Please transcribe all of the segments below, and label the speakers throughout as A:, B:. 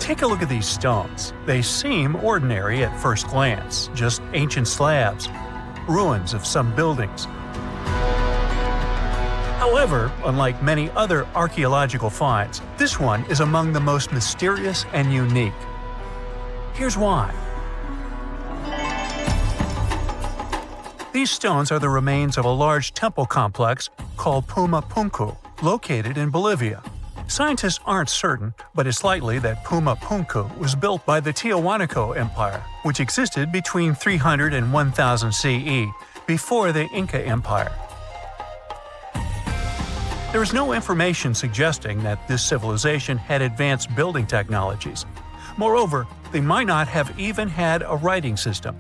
A: Take a look at these stones. They seem ordinary at first glance, just ancient slabs, ruins of some buildings. However, unlike many other archaeological finds, this one is among the most mysterious and unique. Here's why. These stones are the remains of a large temple complex called Puma Punku, located in Bolivia. Scientists aren't certain, but it's likely that Puma Punku was built by the Tiahuanaco Empire, which existed between 300 and 1000 CE, before the Inca Empire. There is no information suggesting that this civilization had advanced building technologies. Moreover, they might not have even had a writing system.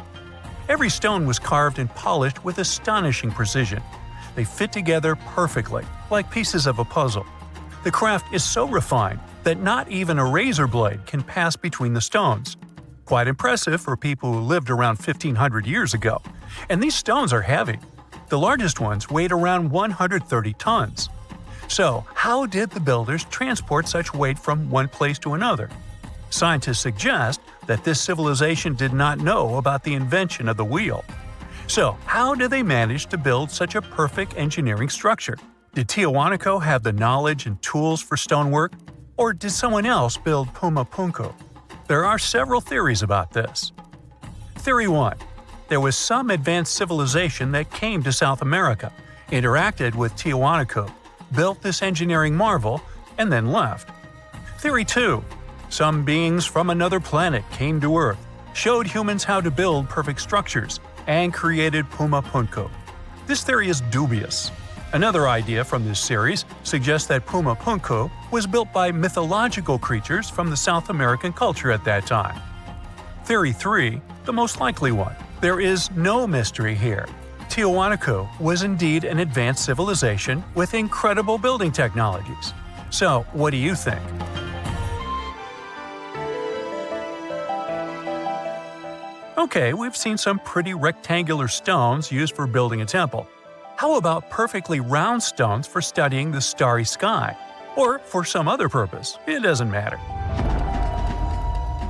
A: Every stone was carved and polished with astonishing precision. They fit together perfectly, like pieces of a puzzle. The craft is so refined that not even a razor blade can pass between the stones. Quite impressive for people who lived around 1500 years ago. And these stones are heavy. The largest ones weighed around 130 tons. So, how did the builders transport such weight from one place to another? Scientists suggest that this civilization did not know about the invention of the wheel. So, how did they manage to build such a perfect engineering structure? Did Tiahuanaco have the knowledge and tools for stonework? Or did someone else build Puma Punku? There are several theories about this. Theory 1. There was some advanced civilization that came to South America, interacted with Tiahuanaco, built this engineering marvel, and then left. Theory 2. Some beings from another planet came to Earth, showed humans how to build perfect structures, and created Puma Punku. This theory is dubious. Another idea from this series suggests that Puma Punku was built by mythological creatures from the South American culture at that time. Theory 3, the most likely one. There is no mystery here. Tiahuanaco was indeed an advanced civilization with incredible building technologies. So, what do you think? Okay, we've seen some pretty rectangular stones used for building a temple. How about perfectly round stones for studying the starry sky? Or for some other purpose, it doesn't matter.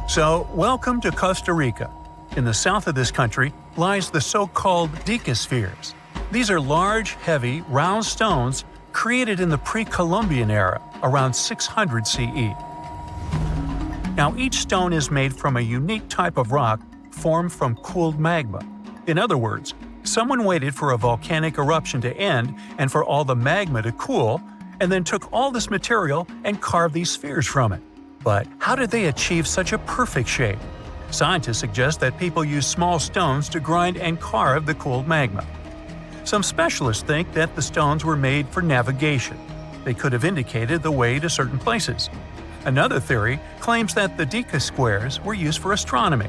A: So, welcome to Costa Rica. In the south of this country lies the so-called Deciphering. These are large, heavy, round stones created in the pre-Columbian era, around 600 CE. Now, each stone is made from a unique type of rock formed from cooled magma. In other words, someone waited for a volcanic eruption to end and for all the magma to cool, and then took all this material and carved these spheres from it. But how did they achieve such a perfect shape? Scientists suggest that people used small stones to grind and carve the cooled magma. Some specialists think that the stones were made for navigation. They could have indicated the way to certain places. Another theory claims that the Deca squares were used for astronomy.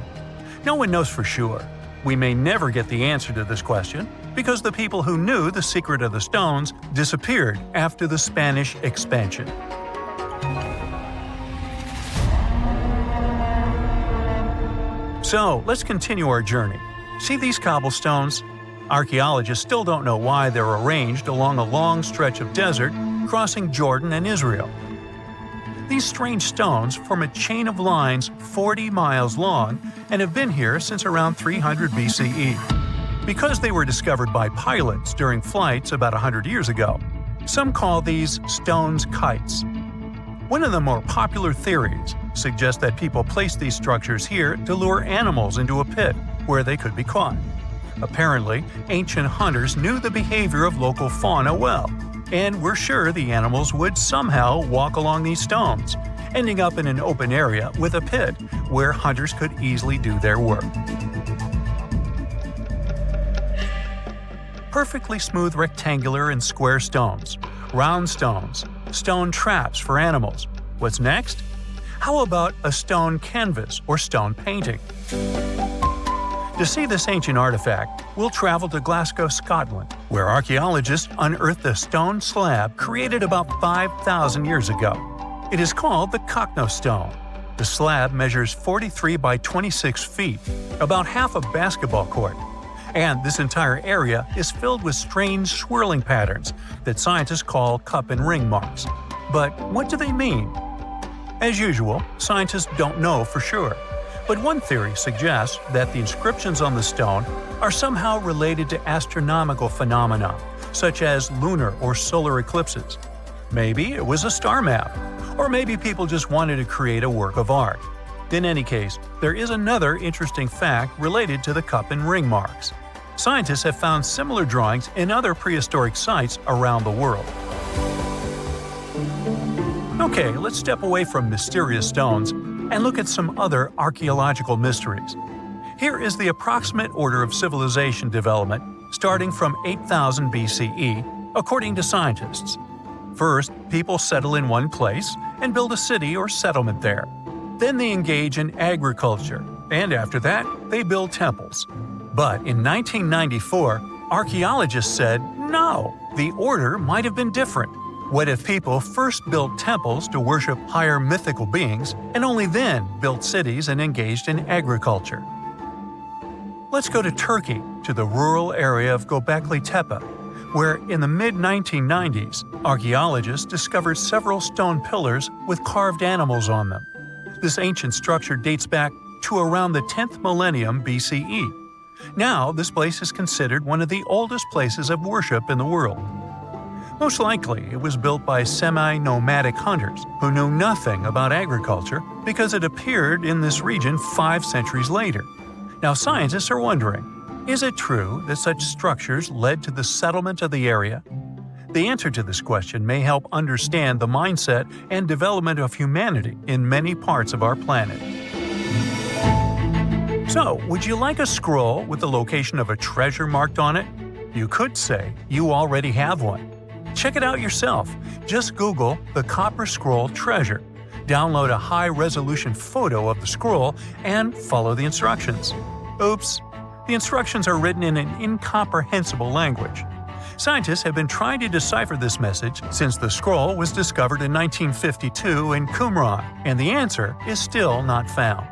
A: No one knows for sure. We may never get the answer to this question because the people who knew the secret of the stones disappeared after the Spanish expansion. So, let's continue our journey. See these cobblestones? Archaeologists still don't know why they're arranged along a long stretch of desert crossing Jordan and Israel. These strange stones form a chain of lines 40 miles long and have been here since around 300 BCE. Because they were discovered by pilots during flights about 100 years ago, some call these stones kites. One of the more popular theories suggests that people placed these structures here to lure animals into a pit where they could be caught. Apparently, ancient hunters knew the behavior of local fauna well, and were sure the animals would somehow walk along these stones, ending up in an open area with a pit where hunters could easily do their work. Perfectly smooth rectangular and square stones, round stones, stone traps for animals. What's next? How about a stone canvas or stone painting? To see this ancient artifact, we'll travel to Glasgow, Scotland, where archaeologists unearthed a stone slab created about 5,000 years ago. It is called the Cochno Stone. The slab measures 43 by 26 feet, about half a basketball court. And this entire area is filled with strange swirling patterns that scientists call cup and ring marks. But what do they mean? As usual, scientists don't know for sure, but one theory suggests that the inscriptions on the stone are somehow related to astronomical phenomena, such as lunar or solar eclipses. Maybe it was a star map, or maybe people just wanted to create a work of art. In any case, there is another interesting fact related to the cup and ring marks. Scientists have found similar drawings in other prehistoric sites around the world. Okay, let's step away from mysterious stones and look at some other archaeological mysteries. Here is the approximate order of civilization development starting from 8000 BCE, according to scientists. First, people settle in one place and build a city or settlement there. Then they engage in agriculture, and after that, they build temples. But in 1994, archaeologists said, no, the order might have been different. What if people first built temples to worship higher mythical beings and only then built cities and engaged in agriculture? Let's go to Turkey, to the rural area of Gobekli Tepe, where in the mid-1990s, archaeologists discovered several stone pillars with carved animals on them. This ancient structure dates back to around the 10th millennium BCE. Now, this place is considered one of the oldest places of worship in the world. Most likely, it was built by semi-nomadic hunters who knew nothing about agriculture because it appeared in this region 5 centuries later. Now, scientists are wondering, is it true that such structures led to the settlement of the area? The answer to this question may help understand the mindset and development of humanity in many parts of our planet. So, would you like a scroll with the location of a treasure marked on it? You could say you already have one. Check it out yourself. Just Google the Copper Scroll Treasure. Download a high-resolution photo of the scroll and follow the instructions. Oops! The instructions are written in an incomprehensible language. Scientists have been trying to decipher this message since the scroll was discovered in 1952 in Qumran, and the answer is still not found.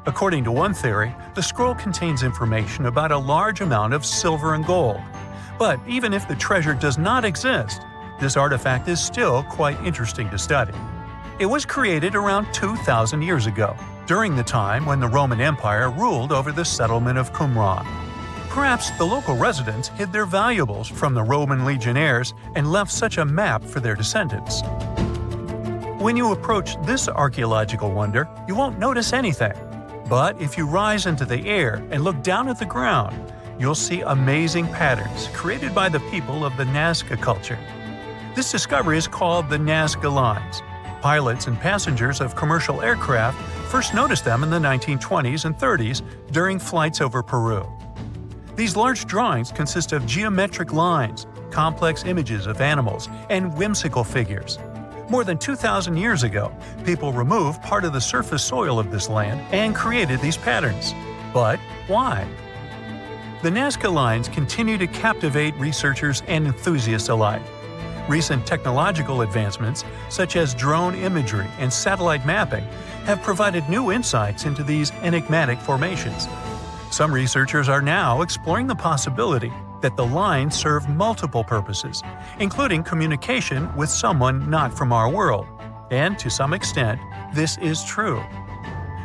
A: According to one theory, the scroll contains information about a large amount of silver and gold. But even if the treasure does not exist, this artifact is still quite interesting to study. It was created around 2,000 years ago, during the time when the Roman Empire ruled over the settlement of Qumran. Perhaps the local residents hid their valuables from the Roman legionnaires and left such a map for their descendants. When you approach this archaeological wonder, you won't notice anything. But if you rise into the air and look down at the ground, you'll see amazing patterns created by the people of the Nazca culture. This discovery is called the Nazca lines. Pilots and passengers of commercial aircraft first noticed them in the 1920s and 30s during flights over Peru. These large drawings consist of geometric lines, complex images of animals, and whimsical figures. More than 2,000 years ago, people removed part of the surface soil of this land and created these patterns. But why? The Nazca lines continue to captivate researchers and enthusiasts alike. Recent technological advancements, such as drone imagery and satellite mapping, have provided new insights into these enigmatic formations. Some researchers are now exploring the possibility that the lines serve multiple purposes, including communication with someone not from our world. And to some extent, this is true.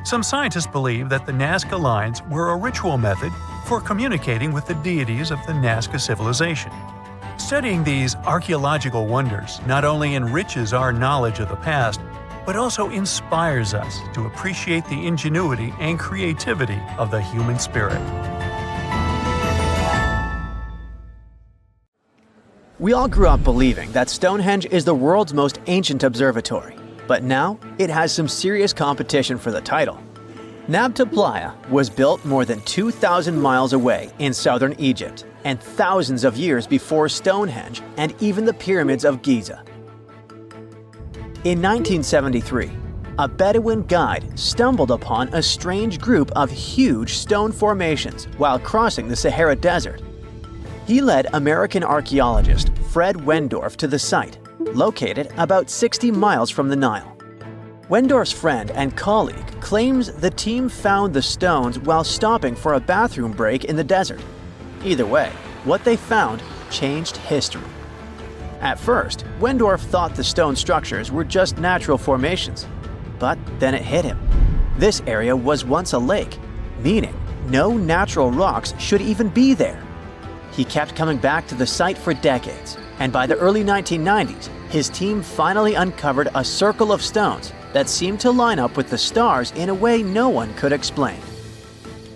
A: Some scientists believe that the Nazca lines were a ritual method for communicating with the deities of the Nazca civilization. Studying these archaeological wonders not only enriches our knowledge of the past, but also inspires us to appreciate the ingenuity and creativity of the human spirit.
B: We all grew up believing that Stonehenge is the world's most ancient observatory, but now it has some serious competition for the title. Nabta Playa was built more than 2,000 miles away in southern Egypt, and thousands of years before Stonehenge and even the pyramids of Giza. In 1973, a Bedouin guide stumbled upon a strange group of huge stone formations while crossing the Sahara Desert. He led American archaeologist Fred Wendorf to the site, located about 60 miles from the Nile. Wendorf's friend and colleague claims the team found the stones while stopping for a bathroom break in the desert. Either way, what they found changed history. At first, Wendorf thought the stone structures were just natural formations. but then it hit him. This area was once a lake, meaning no natural rocks should even be there. He kept coming back to the site for decades, and by the early 1990s, his team finally uncovered a circle of stones that seemed to line up with the stars in a way no one could explain.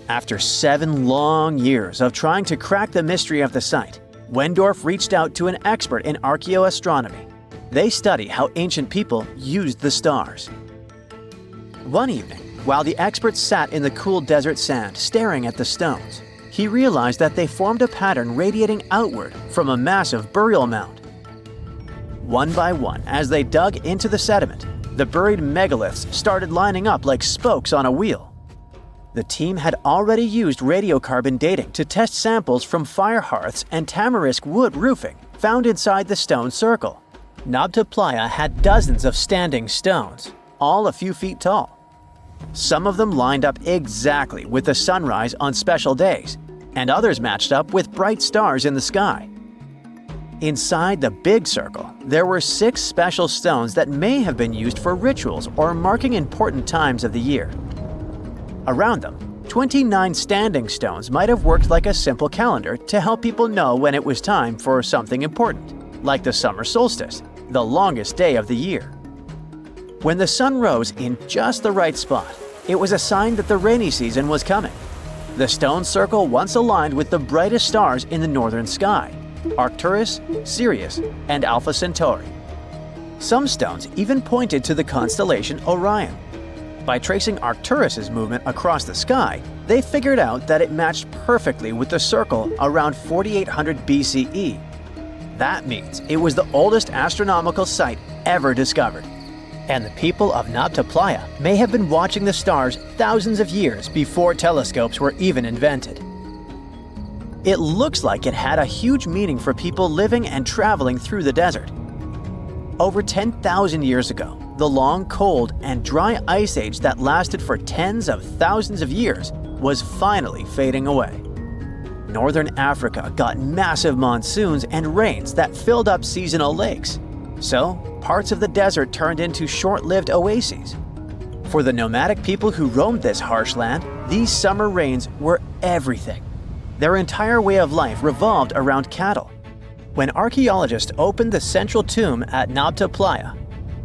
B: After 7 long years of trying to crack the mystery of the site, Wendorf reached out to an expert in archaeoastronomy. They study how ancient people used the stars. One evening, while the expert sat in the cool desert sand staring at the stones, he realized that they formed a pattern radiating outward from a massive burial mound. One by one, as they dug into the sediment, the buried megaliths started lining up like spokes on a wheel. The team had already used radiocarbon dating to test samples from fire hearths and tamarisk wood roofing found inside the stone circle. Nabta Playa had dozens of standing stones, all a few feet tall. Some of them lined up exactly with the sunrise on special days, and others matched up with bright stars in the sky. Inside the big circle, there were 6 special stones that may have been used for rituals or marking important times of the year. Around them, 29 standing stones might have worked like a simple calendar to help people know when it was time for something important, like the summer solstice, the longest day of the year. When the sun rose in just the right spot, it was a sign that the rainy season was coming. The stone circle once aligned with the brightest stars in the northern sky: Arcturus, Sirius, and Alpha Centauri. Some stones even pointed to the constellation Orion. By tracing Arcturus's movement across the sky, they figured out that it matched perfectly with the circle around 4800 BCE. That means it was the oldest astronomical site ever discovered. And the people of Nabta Playa may have been watching the stars thousands of years before telescopes were even invented. It looks like it had a huge meaning for people living and traveling through the desert. Over 10,000 years ago, the long, cold, and dry ice age that lasted for tens of thousands of years was finally fading away. Northern Africa got massive monsoons and rains that filled up seasonal lakes. So, parts of the desert turned into short-lived oases. For the nomadic people who roamed this harsh land, these summer rains were everything. Their entire way of life revolved around cattle. When archaeologists opened the central tomb at Nabta Playa,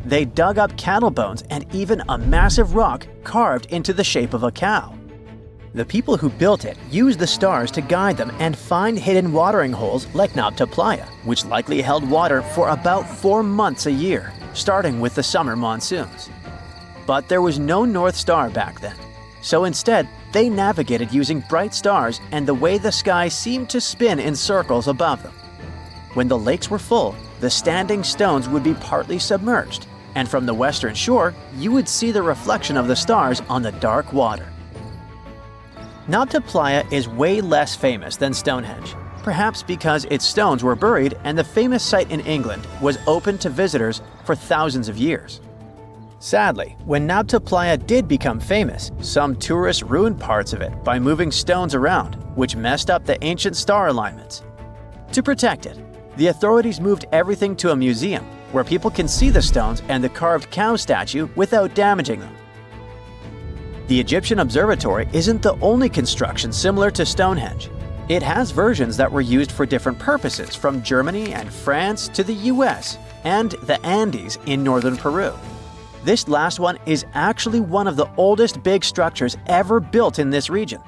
B: they dug up cattle bones and even a massive rock carved into the shape of a cow. The people who built it used the stars to guide them and find hidden watering holes like Nabta Playa, which likely held water for about 4 months a year, starting with the summer monsoons. But there was no North Star back then, so instead they navigated using bright stars and the way the sky seemed to spin in circles above them. When the lakes were full, the standing stones would be partly submerged, and from the western shore, you would see the reflection of the stars on the dark water. Nabta Playa is way less famous than Stonehenge, perhaps because its stones were buried and the famous site in England was open to visitors for thousands of years. Sadly, when Nabta Playa did become famous, some tourists ruined parts of it by moving stones around, which messed up the ancient star alignments. To protect it, the authorities moved everything to a museum where people can see the stones and the carved cow statue without damaging them. The Egyptian observatory isn't the only construction similar to Stonehenge. It has versions that were used for different purposes, from Germany and France to the US and the Andes in northern Peru. This last one is actually one of the oldest big structures ever built in this region.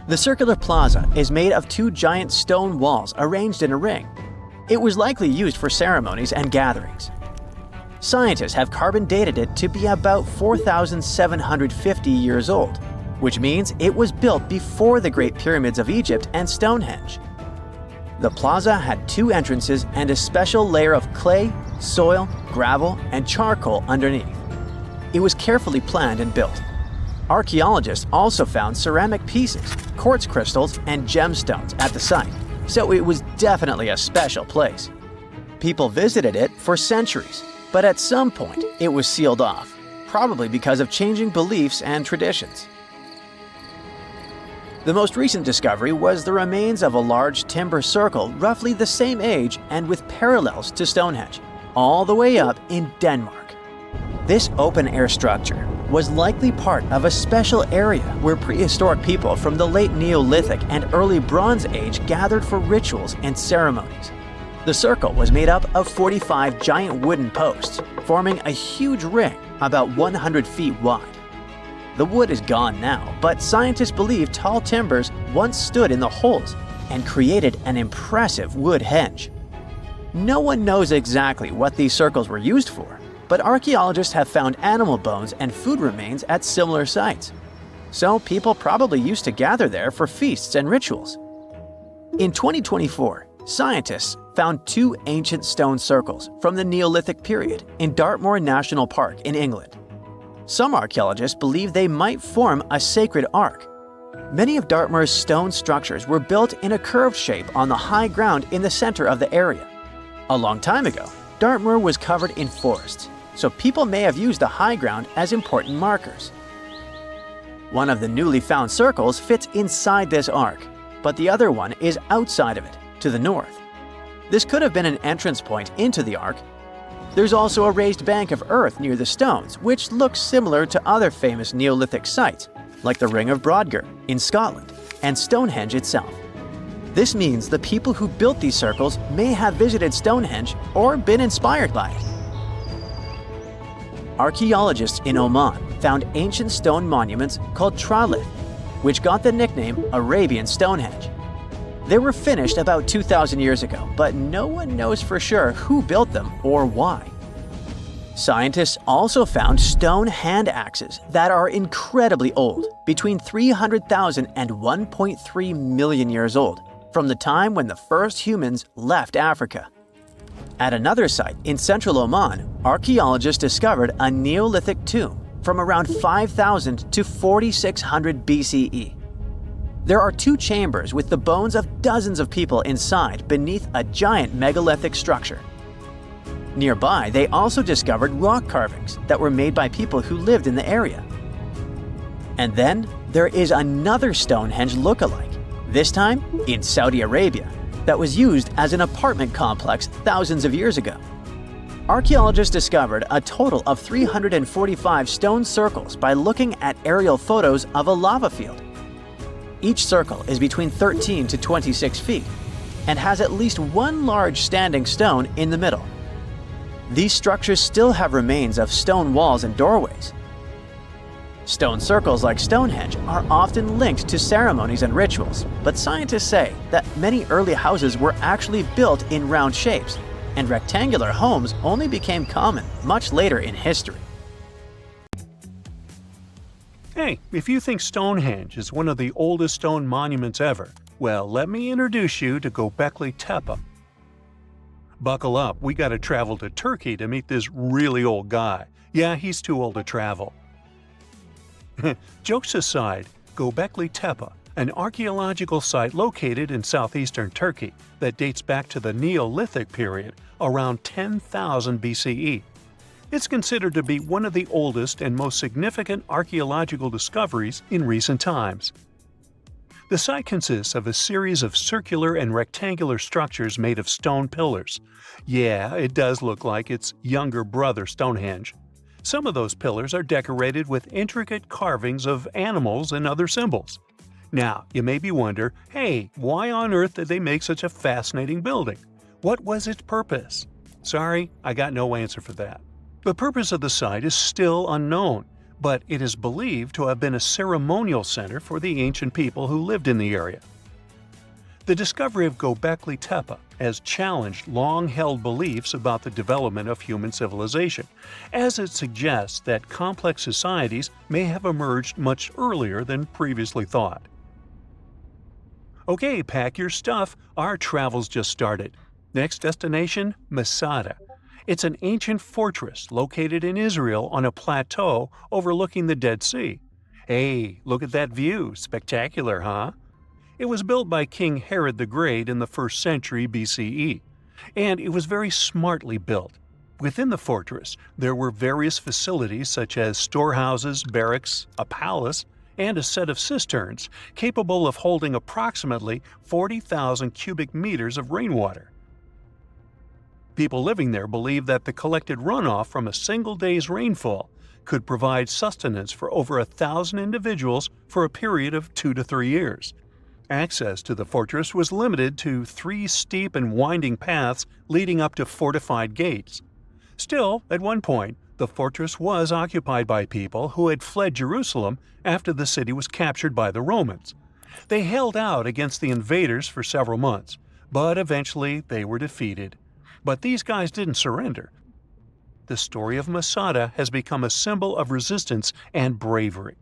B: The circular plaza is made of 2 giant stone walls arranged in a ring. It was likely used for ceremonies and gatherings. Scientists have carbon dated it to be about 4,750 years old, which means it was built before the Great Pyramids of Egypt and Stonehenge. The plaza had 2 entrances and a special layer of clay, soil, gravel, and charcoal underneath. It was carefully planned and built. Archaeologists also found ceramic pieces, quartz crystals, and gemstones at the site, so it was definitely a special place. People visited it for centuries, but at some point it was sealed off, probably because of changing beliefs and traditions. The most recent discovery was the remains of a large timber circle roughly the same age and with parallels to Stonehenge, all the way up in Denmark. This open-air structure was likely part of a special area where prehistoric people from the late Neolithic and early Bronze Age gathered for rituals and ceremonies. The circle was made up of 45 giant wooden posts, forming a huge ring about 100 feet wide. The wood is gone now, but scientists believe tall timbers once stood in the holes and created an impressive wood henge. No one knows exactly what these circles were used for, but archaeologists have found animal bones and food remains at similar sites. So people probably used to gather there for feasts and rituals. In 2024, scientists found 2 ancient stone circles from the Neolithic period in Dartmoor National Park in England. Some archaeologists believe they might form a sacred ark. Many of Dartmoor's stone structures were built in a curved shape on the high ground in the center of the area. A long time ago, Dartmoor was covered in forests, so people may have used the high ground as important markers. One of the newly found circles fits inside this ark, but the other one is outside of it, to the north. This could have been an entrance point into the ark. There's also a raised bank of earth near the stones, which looks similar to other famous Neolithic sites, like the Ring of Brodgar in Scotland and Stonehenge itself. This means the people who built these circles may have visited Stonehenge or been inspired by it. Archaeologists in Oman found ancient stone monuments called tralith, which got the nickname Arabian Stonehenge. They were finished about 2,000 years ago, but no one knows for sure who built them or why. Scientists also found stone hand axes that are incredibly old, between 300,000 and 1.3 million years old, from the time when the first humans left Africa. At another site in central Oman, archaeologists discovered a Neolithic tomb from around 5000 to 4600 BCE. There are 2 chambers with the bones of dozens of people inside beneath a giant megalithic structure. Nearby, they also discovered rock carvings that were made by people who lived in the area. And then there is another Stonehenge look-alike, this time in Saudi Arabia, that was used as an apartment complex thousands of years ago. Archaeologists discovered a total of 345 stone circles by looking at aerial photos of a lava field. Each circle is between 13 to 26 feet and has at least one large standing stone in the middle. These structures still have remains of stone walls and doorways. Stone circles like Stonehenge are often linked to ceremonies and rituals, but scientists say that many early houses were actually built in round shapes, and rectangular homes only became common much later in history.
A: Hey, if you think Stonehenge is one of the oldest stone monuments ever, well, let me introduce you to Gobekli Tepe. Buckle up, we gotta travel to Turkey to meet this really old guy. Yeah, he's too old to travel. Jokes aside, Gobekli Tepe, an archaeological site located in southeastern Turkey that dates back to the Neolithic period, around 10,000 BCE. It's considered to be one of the oldest and most significant archaeological discoveries in recent times. The site consists of a series of circular and rectangular structures made of stone pillars. Yeah, it does look like its younger brother Stonehenge. Some of those pillars are decorated with intricate carvings of animals and other symbols. Now, you maybe wonder, hey, why on earth did they make such a fascinating building? What was its purpose? Sorry, I got no answer for that. The purpose of the site is still unknown, but it is believed to have been a ceremonial center for the ancient people who lived in the area. The discovery of Gobekli Tepe has challenged long-held beliefs about the development of human civilization, as it suggests that complex societies may have emerged much earlier than previously thought. Okay, pack your stuff, our travel's just started. Next destination, Masada. It's an ancient fortress located in Israel on a plateau overlooking the Dead Sea. Hey, look at that view, spectacular, huh? It was built by King Herod the Great in the 1st century BCE, and it was very smartly built. Within the fortress, there were various facilities such as storehouses, barracks, a palace, and a set of cisterns capable of holding approximately 40,000 cubic meters of rainwater. People living there believed that the collected runoff from a single day's rainfall could provide sustenance for over 1,000 individuals for a period of 2 to 3 years. Access to the fortress was limited to 3 steep and winding paths leading up to fortified gates. Still, at one point, the fortress was occupied by people who had fled Jerusalem after the city was captured by the Romans. They held out against the invaders for several months, but eventually they were defeated. But these guys didn't surrender. The story of Masada has become a symbol of resistance and bravery.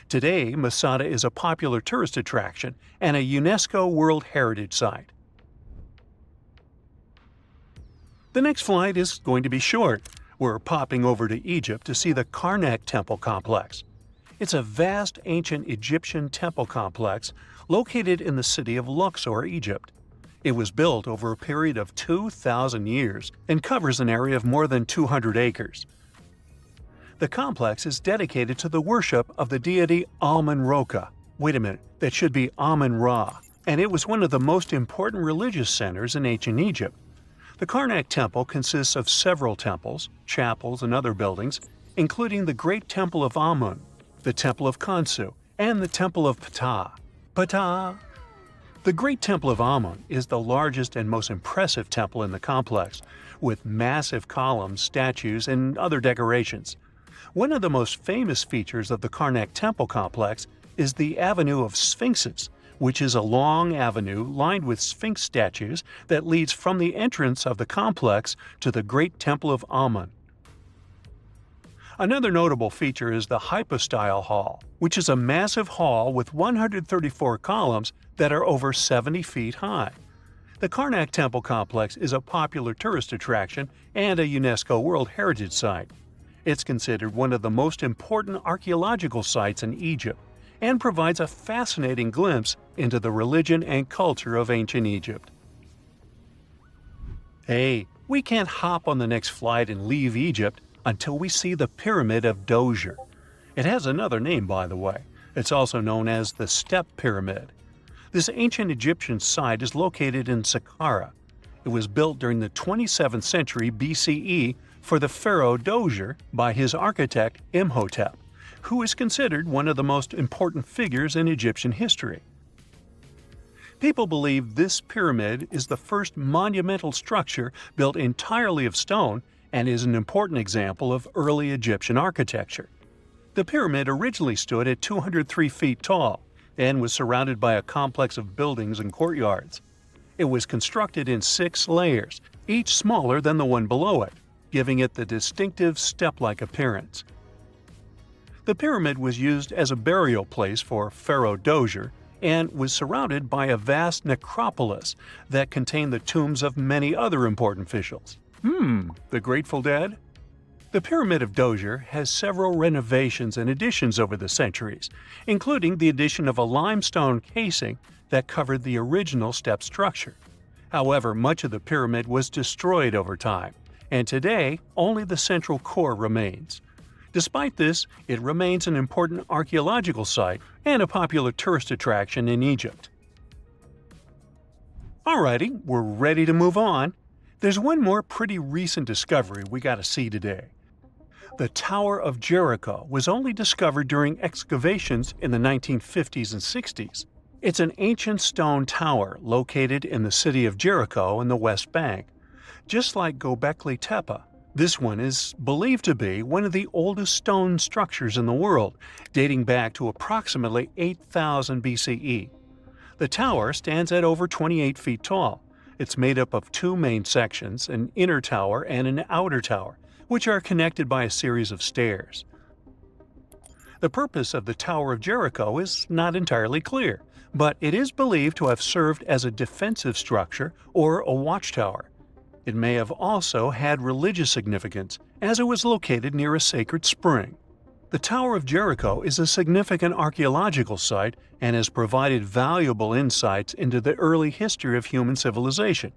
A: Today, Masada is a popular tourist attraction and a UNESCO World Heritage Site. The next flight is going to be short. We're popping over to Egypt to see the Karnak Temple Complex. It's a vast ancient Egyptian temple complex located in the city of Luxor, Egypt. It was built over a period of 2,000 years and covers an area of more than 200 acres. The complex is dedicated to the worship of the deity Amun-Roka. Wait a minute, that should be Amun-Ra, and it was one of the most important religious centers in ancient Egypt. The Karnak Temple consists of several temples, chapels, and other buildings, including the Great Temple of Amun, the Temple of Khonsu, and the Temple of Ptah. Ptah! The Great Temple of Amun is the largest and most impressive temple in the complex, with massive columns, statues, and other decorations. One of the most famous features of the Karnak Temple complex is the Avenue of Sphinxes, which is a long avenue lined with Sphinx statues that leads from the entrance of the complex to the Great Temple of Amun. Another notable feature is the Hypostyle Hall, which is a massive hall with 134 columns that are over 70 feet high. The Karnak Temple complex is a popular tourist attraction and a UNESCO World Heritage Site. It's considered one of the most important archaeological sites in Egypt and provides a fascinating glimpse into the religion and culture of ancient Egypt. Hey, we can't hop on the next flight and leave Egypt until we see the Pyramid of Djoser. It has another name, by the way. It's also known as the Step Pyramid. This ancient Egyptian site is located in Saqqara. It was built during the 27th century BCE for the pharaoh Djoser by his architect Imhotep, who is considered one of the most important figures in Egyptian history. People believe this pyramid is the first monumental structure built entirely of stone and is an important example of early Egyptian architecture. The pyramid originally stood at 203 feet tall and was surrounded by a complex of buildings and courtyards. It was constructed in 6 layers, each smaller than the one below it, giving it the distinctive step-like appearance. The pyramid was used as a burial place for Pharaoh Djoser and was surrounded by a vast necropolis that contained the tombs of many other important officials. The Grateful Dead? The Pyramid of Djoser has several renovations and additions over the centuries, including the addition of a limestone casing that covered the original step structure. However, much of the pyramid was destroyed over time, and today only the central core remains. Despite this, it remains an important archaeological site and a popular tourist attraction in Egypt. Alrighty, we're ready to move on. There's one more pretty recent discovery we gotta see today. The Tower of Jericho was only discovered during excavations in the 1950s and 60s. It's an ancient stone tower located in the city of Jericho in the West Bank. Just like Gobekli Tepe, this one is believed to be one of the oldest stone structures in the world, dating back to approximately 8000 BCE. The tower stands at over 28 feet tall. It's made up of 2 main sections, an inner tower and an outer tower, which are connected by a series of stairs. The purpose of the Tower of Jericho is not entirely clear, but it is believed to have served as a defensive structure or a watchtower. It may have also had religious significance, as it was located near a sacred spring. The Tower of Jericho is a significant archaeological site and has provided valuable insights into the early history of human civilization.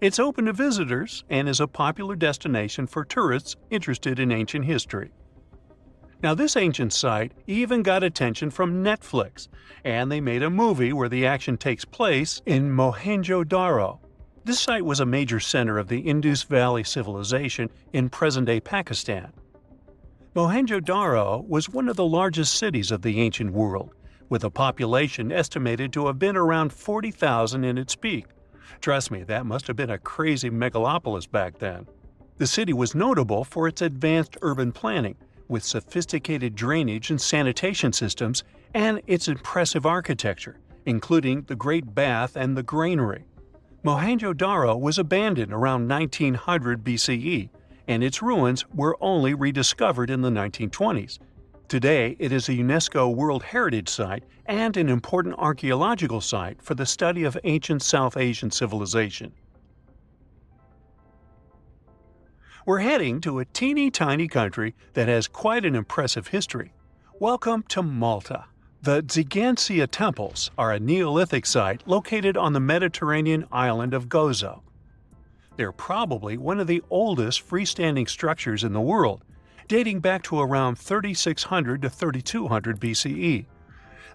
A: It's open to visitors and is a popular destination for tourists interested in ancient history. Now, this ancient site even got attention from Netflix, and they made a movie where the action takes place in Mohenjo-Daro. This site was a major center of the Indus Valley Civilization in present-day Pakistan. Mohenjo-Daro was one of the largest cities of the ancient world, with a population estimated to have been around 40,000 in its peak. Trust me, that must have been a crazy megalopolis back then. The city was notable for its advanced urban planning, with sophisticated drainage and sanitation systems, and its impressive architecture, including the Great Bath and the Granary. Mohenjo-Daro was abandoned around 1900 BCE, and its ruins were only rediscovered in the 1920s. Today, it is a UNESCO World Heritage Site and an important archaeological site for the study of ancient South Asian civilization. We're heading to a teeny-tiny country that has quite an impressive history. Welcome to Malta. The Gigantija temples are a Neolithic site located on the Mediterranean island of Gozo. They're probably one of the oldest freestanding structures in the world, dating back to around 3600 to 3200 BCE.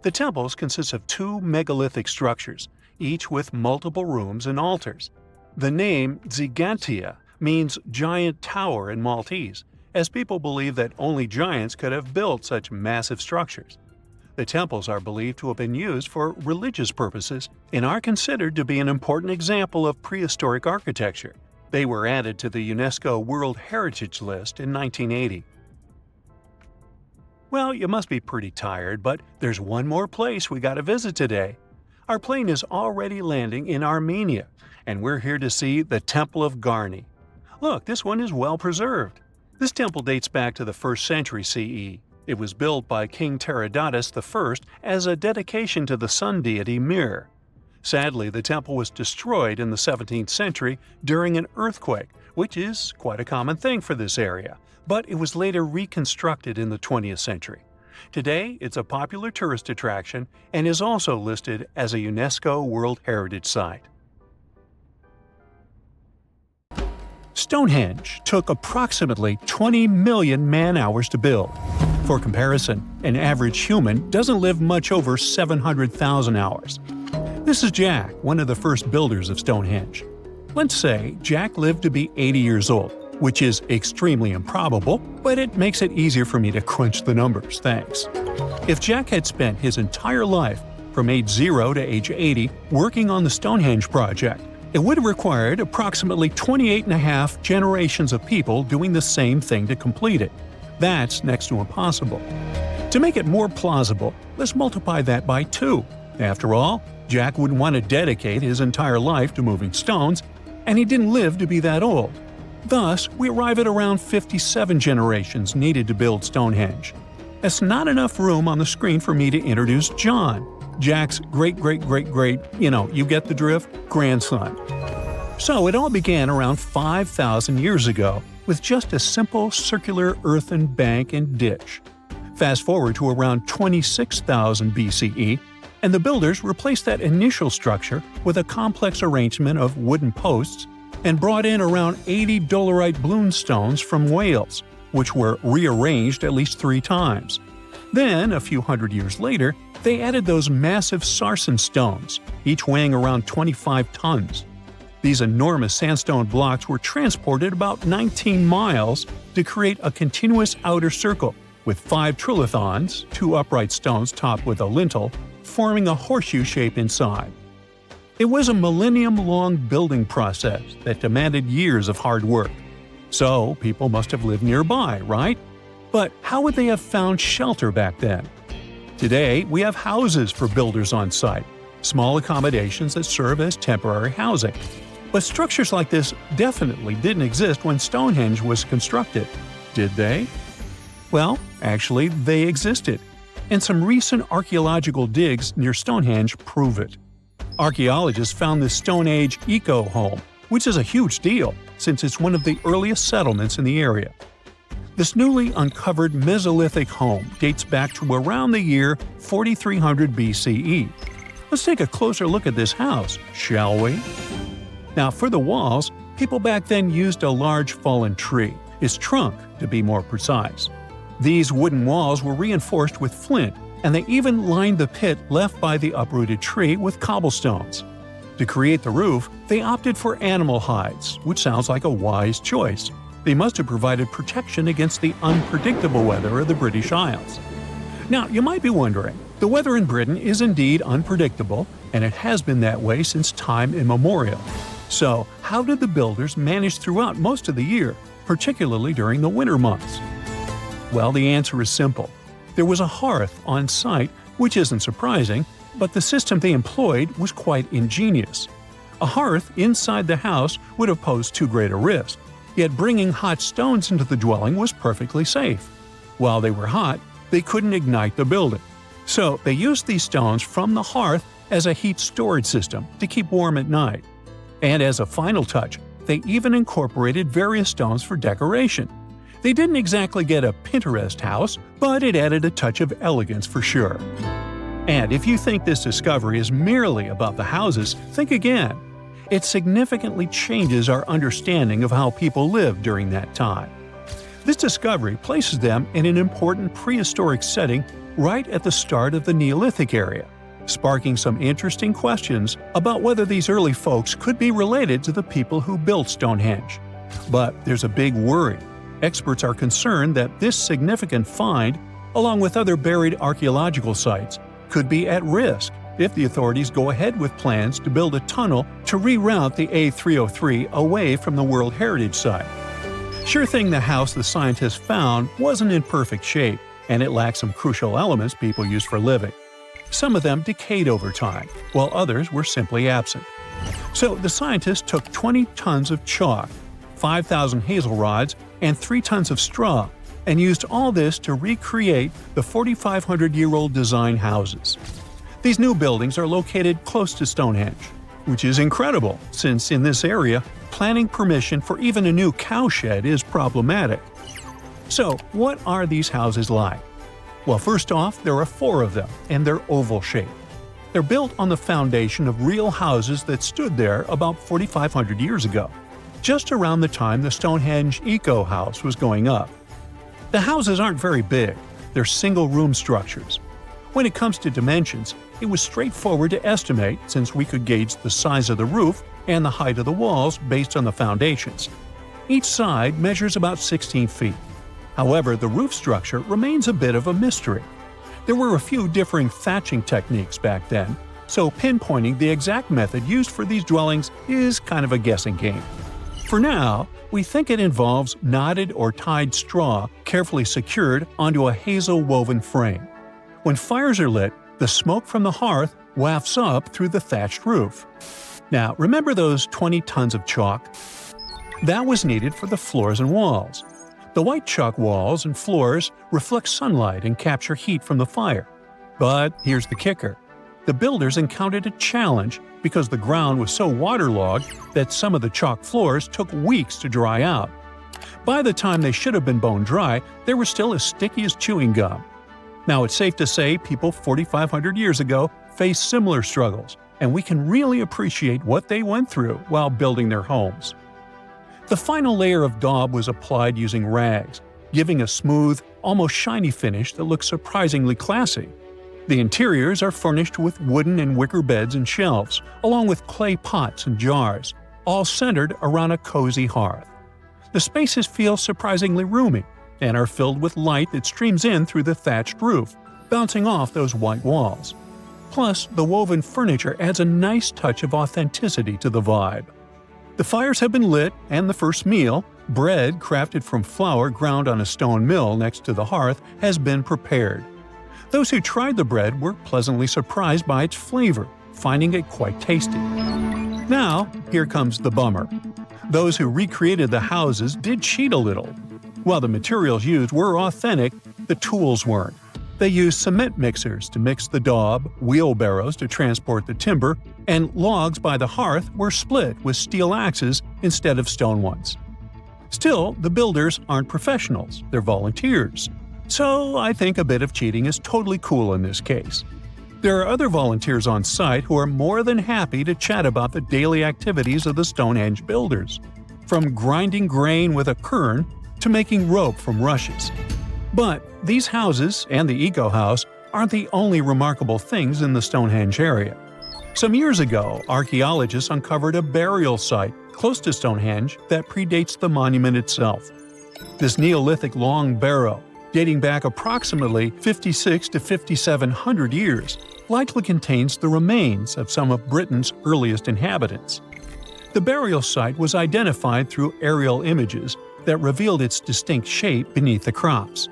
A: The temples consist of two megalithic structures, each with multiple rooms and altars. The name Gigantija means giant tower in Maltese, as people believe that only giants could have built such massive structures. The temples are believed to have been used for religious purposes and are considered to be an important example of prehistoric architecture. They were added to the UNESCO World Heritage List in 1980. Well, you must be pretty tired, but there's one more place we gotta visit today. Our plane is already landing in Armenia, and we're here to see the Temple of Garni. Look, this one is well preserved. This temple dates back to the 1st century CE. It was built by King Tiridates I as a dedication to the sun deity Mir. Sadly, the temple was destroyed in the 17th century during an earthquake, which is quite a common thing for this area, but it was later reconstructed in the 20th century. Today, it's a popular tourist attraction and is also listed as a UNESCO World Heritage Site. Stonehenge took approximately 20 million man-hours to build. For comparison, an average human doesn't live much over 700,000 hours. This is Jack, one of the first builders of Stonehenge. Let's say Jack lived to be 80 years old, which is extremely improbable, but it makes it easier for me to crunch the numbers, thanks. If Jack had spent his entire life, from age 0 to age 80, working on the Stonehenge project, it would have required approximately 28.5 generations of people doing the same thing to complete it. That's next to impossible. To make it more plausible, let's multiply that by 2. After all, Jack wouldn't want to dedicate his entire life to moving stones, and he didn't live to be that old. Thus, we arrive at around 57 generations needed to build Stonehenge. That's not enough room on the screen for me to introduce John, Jack's great-great-great-great, you get the drift, grandson. So it all began around 5,000 years ago with just a simple circular earthen bank and ditch. Fast forward to around 26,000 BCE, and the builders replaced that initial structure with a complex arrangement of wooden posts and brought in around 80 dolerite bloom stones from Wales, which were rearranged at least 3 times. Then, a few hundred years later, they added those massive sarsen stones, each weighing around 25 tons. These enormous sandstone blocks were transported about 19 miles to create a continuous outer circle, with 5 trilithons, 2 upright stones topped with a lintel, forming a horseshoe shape inside. It was a millennium-long building process that demanded years of hard work. So, people must have lived nearby, right? But how would they have found shelter back then? Today, we have houses for builders on site, small accommodations that serve as temporary housing. But structures like this definitely didn't exist when Stonehenge was constructed. Did they? Well, actually, they existed, and some recent archaeological digs near Stonehenge prove it. Archaeologists found this Stone Age eco-home, which is a huge deal since it's one of the earliest settlements in the area. This newly uncovered Mesolithic home dates back to around the year 4300 BCE. Let's take a closer look at this house, shall we? Now, for the walls, people back then used a large fallen tree, its trunk to be more precise. These wooden walls were reinforced with flint, and they even lined the pit left by the uprooted tree with cobblestones. To create the roof, they opted for animal hides, which sounds like a wise choice. They must have provided protection against the unpredictable weather of the British Isles. Now, you might be wondering, the weather in Britain is indeed unpredictable, and it has been that way since time immemorial. So, how did the builders manage throughout most of the year, particularly during the winter months? Well, the answer is simple. There was a hearth on site, which isn't surprising, but the system they employed was quite ingenious. A hearth inside the house would have posed too great a risk, yet bringing hot stones into the dwelling was perfectly safe. While they were hot, they couldn't ignite the building. So they used these stones from the hearth as a heat storage system to keep warm at night. And as a final touch, they even incorporated various stones for decoration. They didn't exactly get a Pinterest house, but it added a touch of elegance for sure. And if you think this discovery is merely about the houses, think again. It significantly changes our understanding of how people lived during that time. This discovery places them in an important prehistoric setting right at the start of the Neolithic area, sparking some interesting questions about whether these early folks could be related to the people who built Stonehenge. But there's a big worry. Experts are concerned that this significant find, along with other buried archaeological sites, could be at risk if the authorities go ahead with plans to build a tunnel to reroute the A303 away from the World Heritage Site. Sure thing the house the scientists found wasn't in perfect shape, and it lacked some crucial elements people use for living. Some of them decayed over time, while others were simply absent. So the scientists took 20 tons of chalk, 5,000 hazel rods, and 3 tons of straw, and used all this to recreate the 4,500-year-old design houses. These new buildings are located close to Stonehenge, which is incredible since in this area, planning permission for even a new cowshed is problematic. So, what are these houses like? Well, first off, there are 4 of them, and they're oval-shaped. They're built on the foundation of real houses that stood there about 4,500 years ago, just around the time the Stonehenge Eco House was going up. The houses aren't very big, they're single-room structures. When it comes to dimensions, it was straightforward to estimate since we could gauge the size of the roof and the height of the walls based on the foundations. Each side measures about 16 feet. However, the roof structure remains a bit of a mystery. There were a few differing thatching techniques back then, so pinpointing the exact method used for these dwellings is kind of a guessing game. For now, we think it involves knotted or tied straw carefully secured onto a hazel-woven frame. When fires are lit, the smoke from the hearth wafts up through the thatched roof. Now, remember those 20 tons of chalk? That was needed for the floors and walls. The white chalk walls and floors reflect sunlight and capture heat from the fire. But here's the kicker. The builders encountered a challenge because the ground was so waterlogged that some of the chalk floors took weeks to dry out. By the time they should have been bone dry, they were still as sticky as chewing gum. Now, it's safe to say people 4,500 years ago faced similar struggles, and we can really appreciate what they went through while building their homes. The final layer of daub was applied using rags, giving a smooth, almost shiny finish that looks surprisingly classy. The interiors are furnished with wooden and wicker beds and shelves, along with clay pots and jars, all centered around a cozy hearth. The spaces feel surprisingly roomy, and are filled with light that streams in through the thatched roof, bouncing off those white walls. Plus, the woven furniture adds a nice touch of authenticity to the vibe. The fires have been lit, and the first meal, bread crafted from flour ground on a stone mill next to the hearth, has been prepared. Those who tried the bread were pleasantly surprised by its flavor, finding it quite tasty. Now, here comes the bummer. Those who recreated the houses did cheat a little. While the materials used were authentic, the tools weren't. They used cement mixers to mix the daub, wheelbarrows to transport the timber, and logs by the hearth were split with steel axes instead of stone ones. Still, the builders aren't professionals, they're volunteers. So I think a bit of cheating is totally cool in this case. There are other volunteers on site who are more than happy to chat about the daily activities of the Stonehenge builders, from grinding grain with a quern to making rope from rushes. But these houses and the Eco House aren't the only remarkable things in the Stonehenge area. Some years ago, archaeologists uncovered a burial site close to Stonehenge that predates the monument itself. This Neolithic long barrow, dating back approximately 56 to 5,700 years, likely contains the remains of some of Britain's earliest inhabitants. The burial site was identified through aerial images that revealed its distinct shape beneath the crops.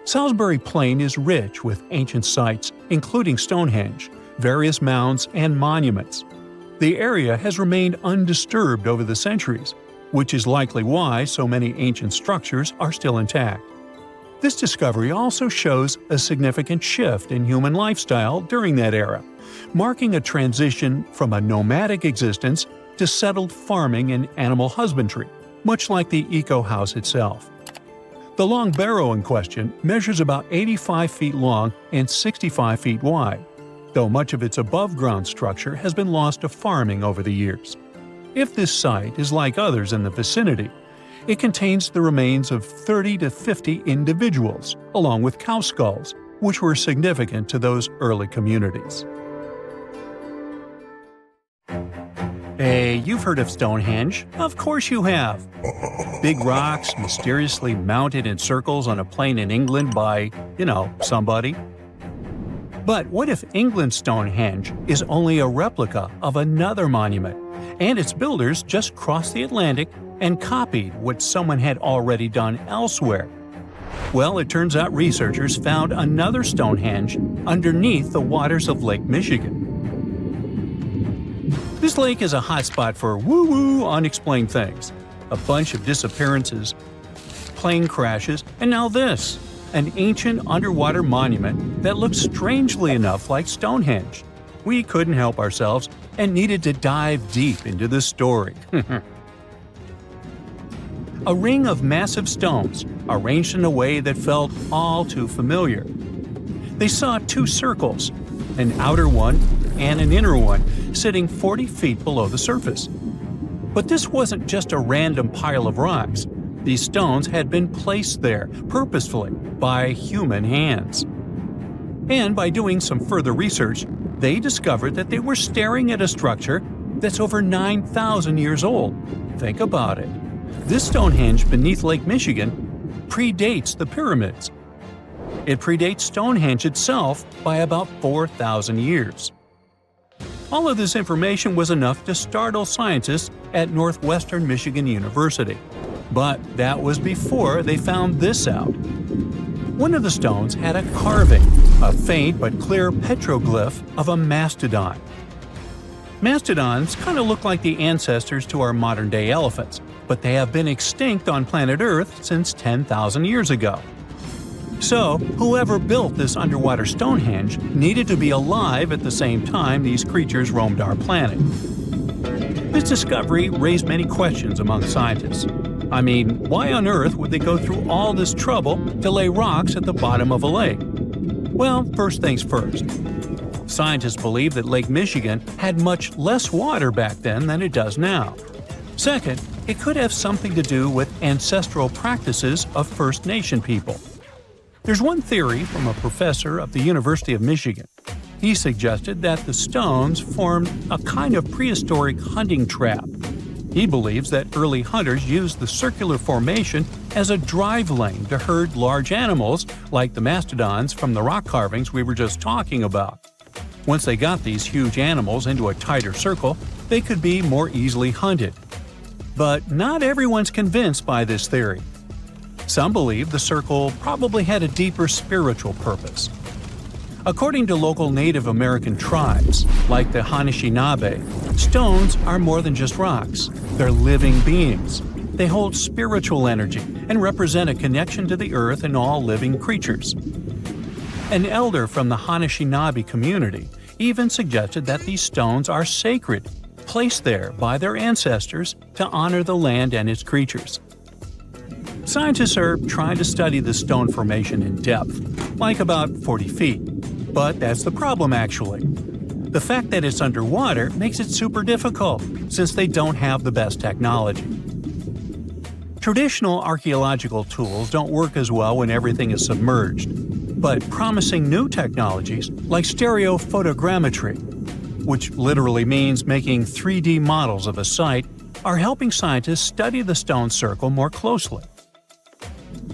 A: Salisbury Plain is rich with ancient sites, including Stonehenge, various mounds, and monuments. The area has remained undisturbed over the centuries, which is likely why so many ancient structures are still intact. This discovery also shows a significant shift in human lifestyle during that era, marking a transition from a nomadic existence to settled farming and animal husbandry, much like the eco-house itself. The long barrow in question measures about 85 feet long and 65 feet wide, though much of its above-ground structure has been lost to farming over the years. If this site is like others in the vicinity, it contains the remains of 30 to 50 individuals, along with cow skulls, which were significant to those early communities. Hey, you've heard of Stonehenge. Of course you have. Big rocks mysteriously mounted in circles on a plain in England by, somebody. But what if England's Stonehenge is only a replica of another monument, and its builders just crossed the Atlantic and copied what someone had already done elsewhere? Well, it turns out researchers found another Stonehenge underneath the waters of Lake Michigan. This lake is a hotspot for woo-woo unexplained things. A bunch of disappearances, plane crashes, and now this, an ancient underwater monument that looks strangely enough like Stonehenge. We couldn't help ourselves and needed to dive deep into this story. A ring of massive stones, arranged in a way that felt all too familiar. They saw two circles, an outer one and an inner one, sitting 40 feet below the surface. But this wasn't just a random pile of rocks. These stones had been placed there, purposefully, by human hands. And by doing some further research, they discovered that they were staring at a structure that's over 9,000 years old. Think about it. This Stonehenge beneath Lake Michigan predates the pyramids. It predates Stonehenge itself by about 4,000 years. All of this information was enough to startle scientists at Northwestern Michigan University. But that was before they found this out. One of the stones had a carving, a faint but clear petroglyph of a mastodon. Mastodons kind of look like the ancestors to our modern-day elephants, but they have been extinct on planet Earth since 10,000 years ago. So, whoever built this underwater Stonehenge needed to be alive at the same time these creatures roamed our planet. This discovery raised many questions among scientists. I mean, why on earth would they go through all this trouble to lay rocks at the bottom of a lake? Well, first things first. Scientists believe that Lake Michigan had much less water back then than it does now. Second, it could have something to do with ancestral practices of First Nation people. There's one theory from a professor of the University of Michigan. He suggested that the stones formed a kind of prehistoric hunting trap. He believes that early hunters used the circular formation as a drive lane to herd large animals like the mastodons from the rock carvings we were just talking about. Once they got these huge animals into a tighter circle, they could be more easily hunted. But not everyone's convinced by this theory. Some believe the circle probably had a deeper spiritual purpose. According to local Native American tribes, like the Anishinaabe, stones are more than just rocks. They're living beings. They hold spiritual energy and represent a connection to the earth and all living creatures. An elder from the Anishinaabe community even suggested that these stones are sacred, placed there by their ancestors to honor the land and its creatures. Scientists are trying to study the stone formation in depth, like about 40 feet. But that's the problem, actually. The fact that it's underwater makes it super difficult, since they don't have the best technology. Traditional archaeological tools don't work as well when everything is submerged, but promising new technologies like stereophotogrammetry, which literally means making 3D models of a site, are helping scientists study the stone circle more closely.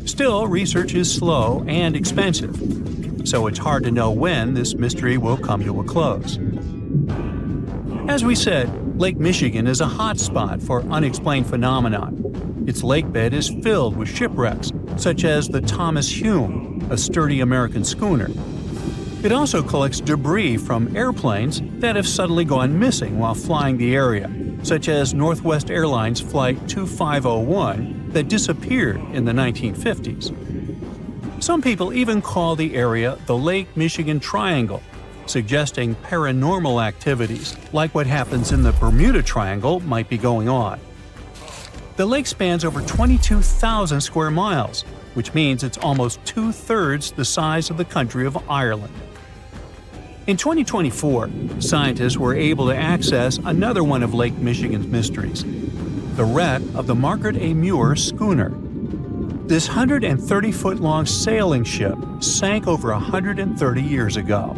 A: Still, research is slow and expensive, so it's hard to know when this mystery will come to a close. As we said, Lake Michigan is a hot spot for unexplained phenomena. Its lakebed is filled with shipwrecks, such as the Thomas Hume, a sturdy American schooner. It also collects debris from airplanes that have suddenly gone missing while flying the area, such as Northwest Airlines Flight 2501 that disappeared in the 1950s. Some people even call the area the Lake Michigan Triangle, suggesting paranormal activities like what happens in the Bermuda Triangle might be going on. The lake spans over 22,000 square miles, which means it's almost two-thirds the size of the country of Ireland. In 2024, scientists were able to access another one of Lake Michigan's mysteries, the wreck of the Margaret A. Muir schooner. This 130-foot-long sailing ship sank over 130 years ago.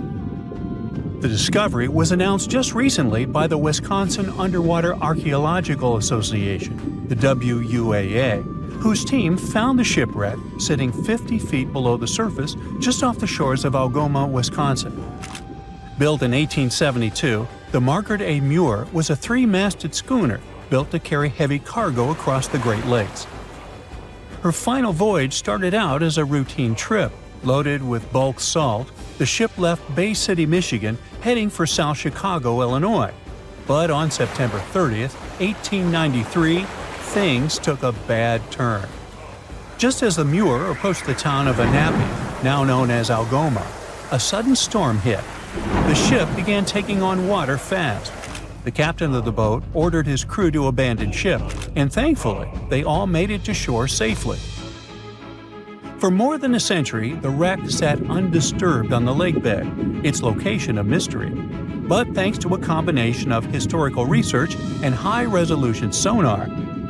A: The discovery was announced just recently by the Wisconsin Underwater Archaeological Association, the WUAA, whose team found the shipwreck sitting 50 feet below the surface just off the shores of Algoma, Wisconsin. Built in 1872, the Margaret A. Muir was a three-masted schooner built to carry heavy cargo across the Great Lakes. Her final voyage started out as a routine trip. Loaded with bulk salt, the ship left Bay City, Michigan, heading for South Chicago, Illinois. But on September 30th, 1893, things took a bad turn. Just as the Muir approached the town of Annapolis, now known as Algoma, a sudden storm hit. The ship began taking on water fast. The captain of the boat ordered his crew to abandon ship, and thankfully, they all made it to shore safely. For more than a century, the wreck sat undisturbed on the lakebed, its location a mystery. But thanks to a combination of historical research and high-resolution sonar,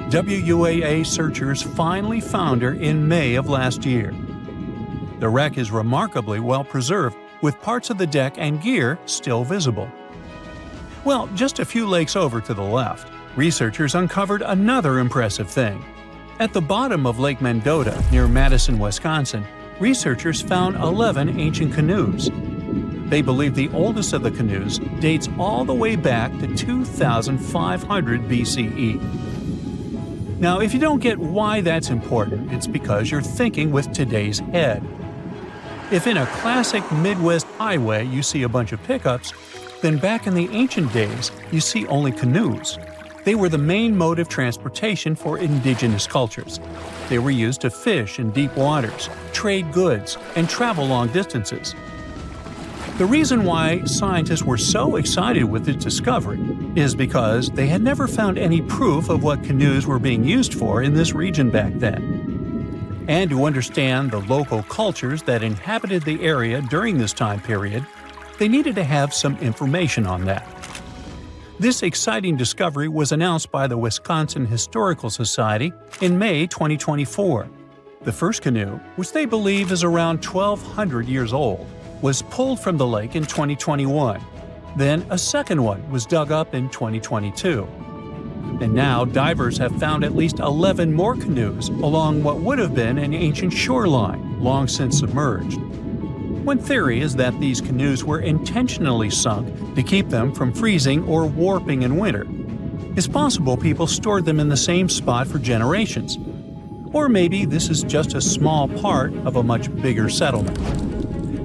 A: WUAA searchers finally found her in May of last year. The wreck is remarkably well preserved, with parts of the deck and gear still visible. Well, just a few lakes over to the left, researchers uncovered another impressive thing. At the bottom of Lake Mendota, near Madison, Wisconsin, researchers found 11 ancient canoes. They believe the oldest of the canoes dates all the way back to 2500 BCE. Now, if you don't get why that's important, it's because you're thinking with today's head. If in a classic Midwest highway you see a bunch of pickups, then back in the ancient days you see only canoes. They were the main mode of transportation for indigenous cultures. They were used to fish in deep waters, trade goods, and travel long distances. The reason why scientists were so excited with this discovery is because they had never found any proof of what canoes were being used for in this region back then. And to understand the local cultures that inhabited the area during this time period, they needed to have some information on that. This exciting discovery was announced by the Wisconsin Historical Society in May 2024. The first canoe, which they believe is around 1,200 years old, was pulled from the lake in 2021. Then a second one was dug up in 2022. And now divers have found at least 11 more canoes along what would have been an ancient shoreline, long since submerged. One theory is that these canoes were intentionally sunk to keep them from freezing or warping in winter. It's possible people stored them in the same spot for generations. Or maybe this is just a small part of a much bigger settlement.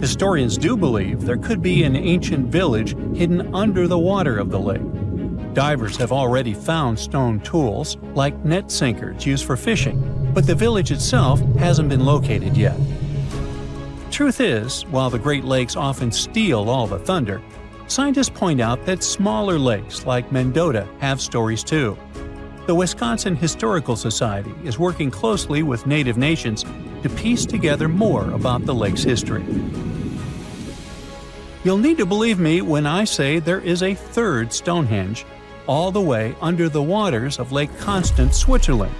A: Historians do believe there could be an ancient village hidden under the water of the lake. Divers have already found stone tools, like net sinkers used for fishing, but the village itself hasn't been located yet. Truth is, while the Great Lakes often steal all the thunder, scientists point out that smaller lakes like Mendota have stories too. The Wisconsin Historical Society is working closely with Native nations to piece together more about the lake's history. You'll need to believe me when I say there is a third Stonehenge, all the way under the waters of Lake Constance, Switzerland.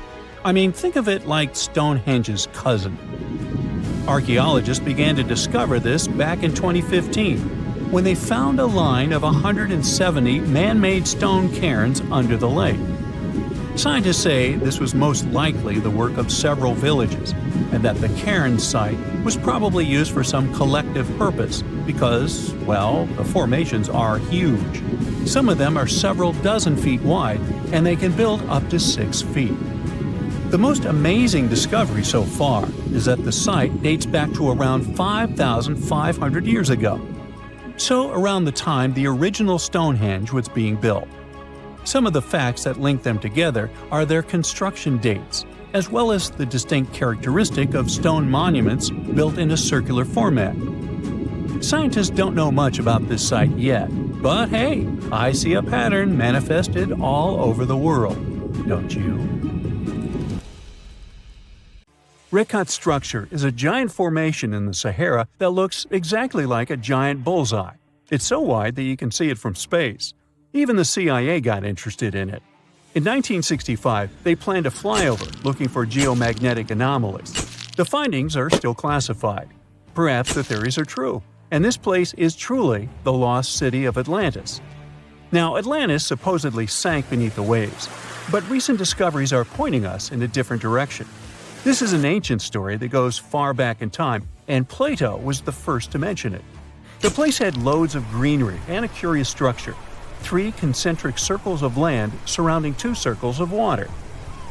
A: I mean, think of it like Stonehenge's cousin. Archaeologists began to discover this back in 2015. when they found a line of 170 man-made stone cairns under the lake. Scientists say this was most likely the work of several villages, and that the cairn site was probably used for some collective purpose because, well, the formations are huge. Some of them are several dozen feet wide, and they can build up to 6 feet. The most amazing discovery so far is that the site dates back to around 5,500 years ago. So around the time the original Stonehenge was being built. Some of the facts that link them together are their construction dates, as well as the distinct characteristic of stone monuments built in a circular format. Scientists don't know much about this site yet, but hey, I see a pattern manifested all over the world, don't you? Rethinking structure is a giant formation in the Sahara that looks exactly like a giant bullseye. It's so wide that you can see it from space. Even the CIA got interested in it. In 1965, they planned a flyover looking for geomagnetic anomalies. The findings are still classified. Perhaps the theories are true, and this place is truly the lost city of Atlantis. Now, Atlantis supposedly sank beneath the waves, but recent discoveries are pointing us in a different direction. This is an ancient story that goes far back in time, and Plato was the first to mention it. The place had loads of greenery and a curious structure. 3 concentric circles of land surrounding 2 circles of water.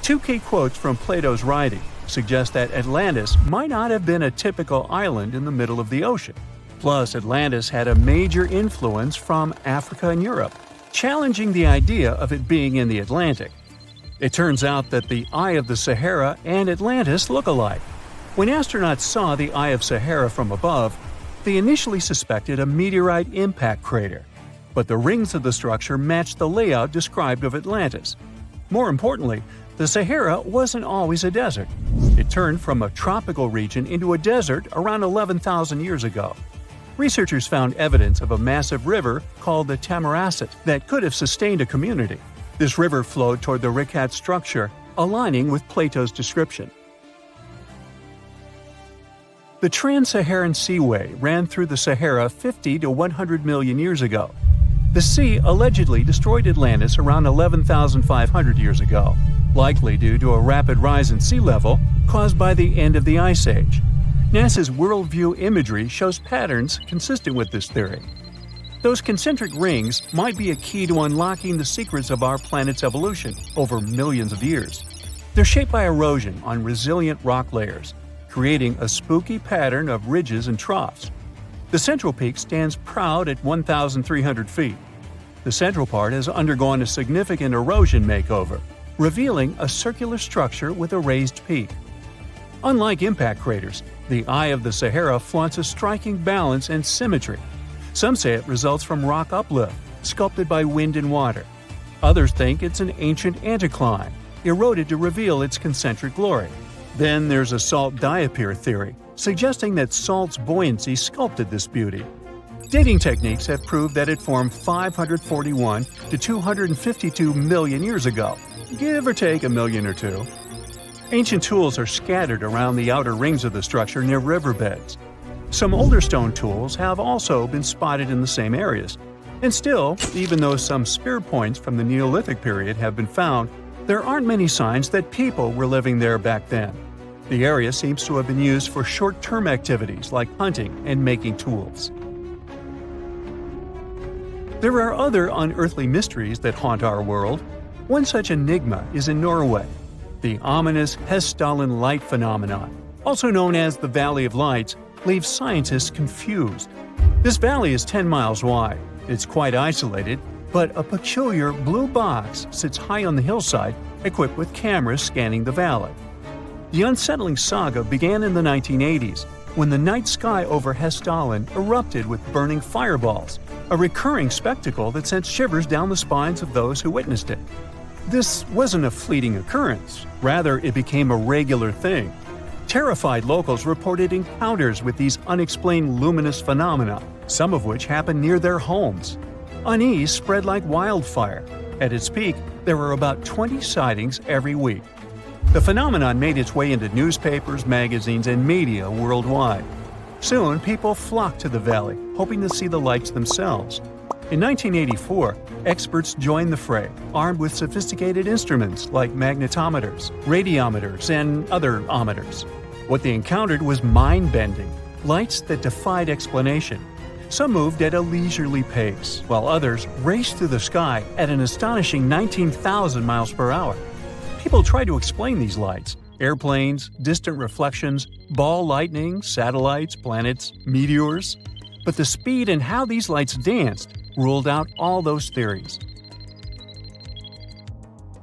A: 2 key quotes from Plato's writing suggest that Atlantis might not have been a typical island in the middle of the ocean. Plus, Atlantis had a major influence from Africa and Europe, challenging the idea of it being in the Atlantic. It turns out that the Eye of the Sahara and Atlantis look alike. When astronauts saw the Eye of Sahara from above, they initially suspected a meteorite impact crater. But the rings of the structure matched the layout described of Atlantis. More importantly, the Sahara wasn't always a desert. It turned from a tropical region into a desert around 11,000 years ago. Researchers found evidence of a massive river called the Tamaracet that could have sustained a community. This river flowed toward the Rethinking structure, aligning with Plato's description. The Trans-Saharan Seaway ran through the Sahara 50 to 100 million years ago. The sea allegedly destroyed Atlantis around 11,500 years ago, likely due to a rapid rise in sea level caused by the end of the Ice Age. NASA's worldview imagery shows patterns consistent with this theory. Those concentric rings might be a key to unlocking the secrets of our planet's evolution over millions of years. They're shaped by erosion on resilient rock layers, creating a spooky pattern of ridges and troughs. The central peak stands proud at 1,300 feet. The central part has undergone a significant erosion makeover, revealing a circular structure with a raised peak. Unlike impact craters, the Eye of the Sahara flaunts a striking balance and symmetry. Some say it results from rock uplift, sculpted by wind and water. Others think it's an ancient anticline, eroded to reveal its concentric glory. Then there's a salt diapir theory, suggesting that salt's buoyancy sculpted this beauty. Dating techniques have proved that it formed 541 to 252 million years ago, give or take a million or two. Ancient tools are scattered around the outer rings of the structure near riverbeds. Some older stone tools have also been spotted in the same areas. And still, even though some spear points from the Neolithic period have been found, there aren't many signs that people were living there back then. The area seems to have been used for short-term activities like hunting and making tools. There are other unearthly mysteries that haunt our world. One such enigma is in Norway, the ominous Hessdalen light phenomenon, also known as the Valley of Lights, leaves scientists confused. This valley is 10 miles wide. It's quite isolated, but a peculiar blue box sits high on the hillside, equipped with cameras scanning the valley. The unsettling saga began in the 1980s, when the night sky over Hessdalen erupted with burning fireballs, a recurring spectacle that sent shivers down the spines of those who witnessed it. This wasn't a fleeting occurrence, rather it became a regular thing. Terrified locals reported encounters with these unexplained luminous phenomena, some of which happened near their homes. Unease spread like wildfire. At its peak, there were about 20 sightings every week. The phenomenon made its way into newspapers, magazines, and media worldwide. Soon, people flocked to the valley, hoping to see the lights themselves. In 1984, experts joined the fray, armed with sophisticated instruments like magnetometers, radiometers, and other ometers. What they encountered was mind-bending, lights that defied explanation. Some moved at a leisurely pace, while others raced through the sky at an astonishing 19,000 miles per hour. People tried to explain these lights: airplanes, distant reflections, ball lightning, satellites, planets, meteors. But the speed and how these lights danced ruled out all those theories.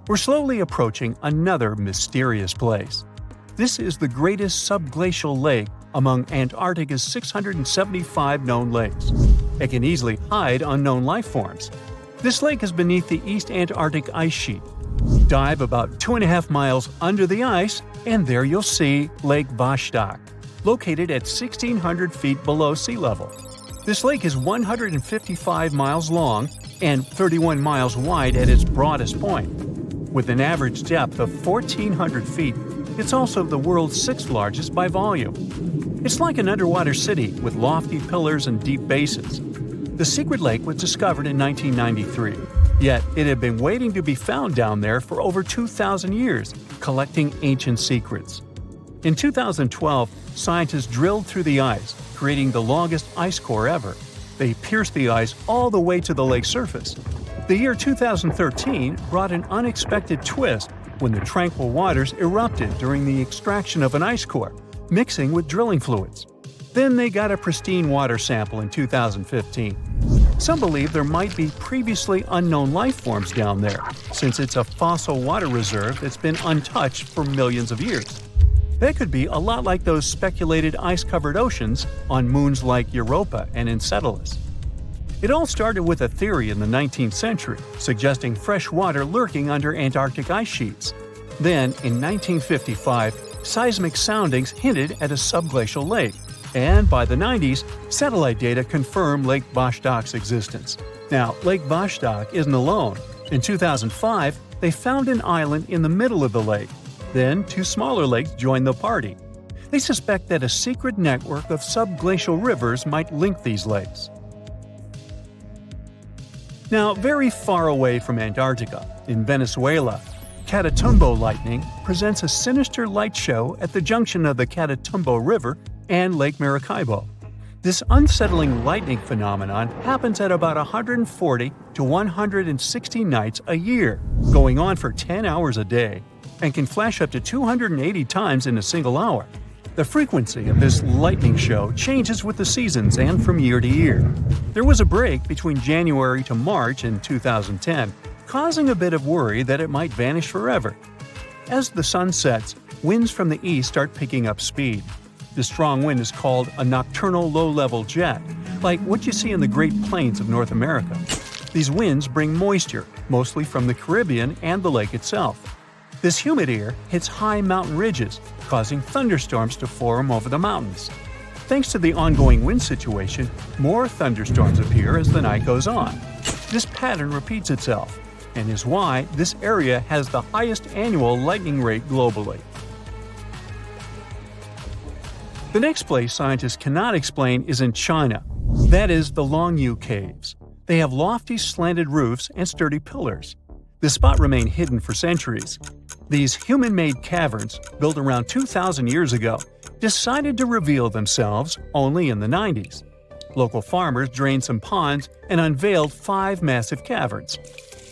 A: We're slowly approaching another mysterious place. This is the greatest subglacial lake among Antarctica's 675 known lakes. It can easily hide unknown life forms. This lake is beneath the East Antarctic ice sheet. Dive about 2.5 miles under the ice, and there you'll see Lake Vostok, located at 1,600 feet below sea level. This lake is 155 miles long and 31 miles wide at its broadest point. With an average depth of 1,400 feet, it's also the world's sixth largest by volume. It's like an underwater city with lofty pillars and deep basins. The secret lake was discovered in 1993, yet it had been waiting to be found down there for over 2,000 years, collecting ancient secrets. In 2012, scientists drilled through the ice, creating the longest ice core ever. They pierced the ice all the way to the lake's surface. The year 2013 brought an unexpected twist when the tranquil waters erupted during the extraction of an ice core, mixing with drilling fluids. Then they got a pristine water sample in 2015. Some believe there might be previously unknown life forms down there, since it's a fossil water reserve that's been untouched for millions of years. That could be a lot like those speculated ice-covered oceans on moons like Europa and Enceladus. It all started with a theory in the 19th century, suggesting fresh water lurking under Antarctic ice sheets. Then, in 1955, seismic soundings hinted at a subglacial lake, and by the 90s, satellite data confirmed Lake Vostok's existence. Now, Lake Vostok isn't alone. In 2005, they found an island in the middle of the lake. Then, two smaller lakes joined the party. They suspect that a secret network of subglacial rivers might link these lakes. Now, very far away from Antarctica, in Venezuela, Catatumbo lightning presents a sinister light show at the junction of the Catatumbo River and Lake Maracaibo. This unsettling lightning phenomenon happens at about 140 to 160 nights a year, going on for 10 hours a day, and can flash up to 280 times in a single hour. The frequency of this lightning show changes with the seasons and from year to year. There was a break between January to March in 2010, causing a bit of worry that it might vanish forever. As the sun sets, winds from the east start picking up speed. The strong wind is called a nocturnal low-level jet, like what you see in the Great Plains of North America. These winds bring moisture, mostly from the Caribbean and the lake itself. This humid air hits high mountain ridges, causing thunderstorms to form over the mountains. Thanks to the ongoing wind situation, more thunderstorms appear as the night goes on. This pattern repeats itself, and is why this area has the highest annual lightning rate globally. The next place scientists cannot explain is in China. That is the Longyou Caves. They have lofty slanted roofs and sturdy pillars. The spot remained hidden for centuries. These human-made caverns, built around 2,000 years ago, decided to reveal themselves only in the 90s. Local farmers drained some ponds and unveiled 5 massive caverns.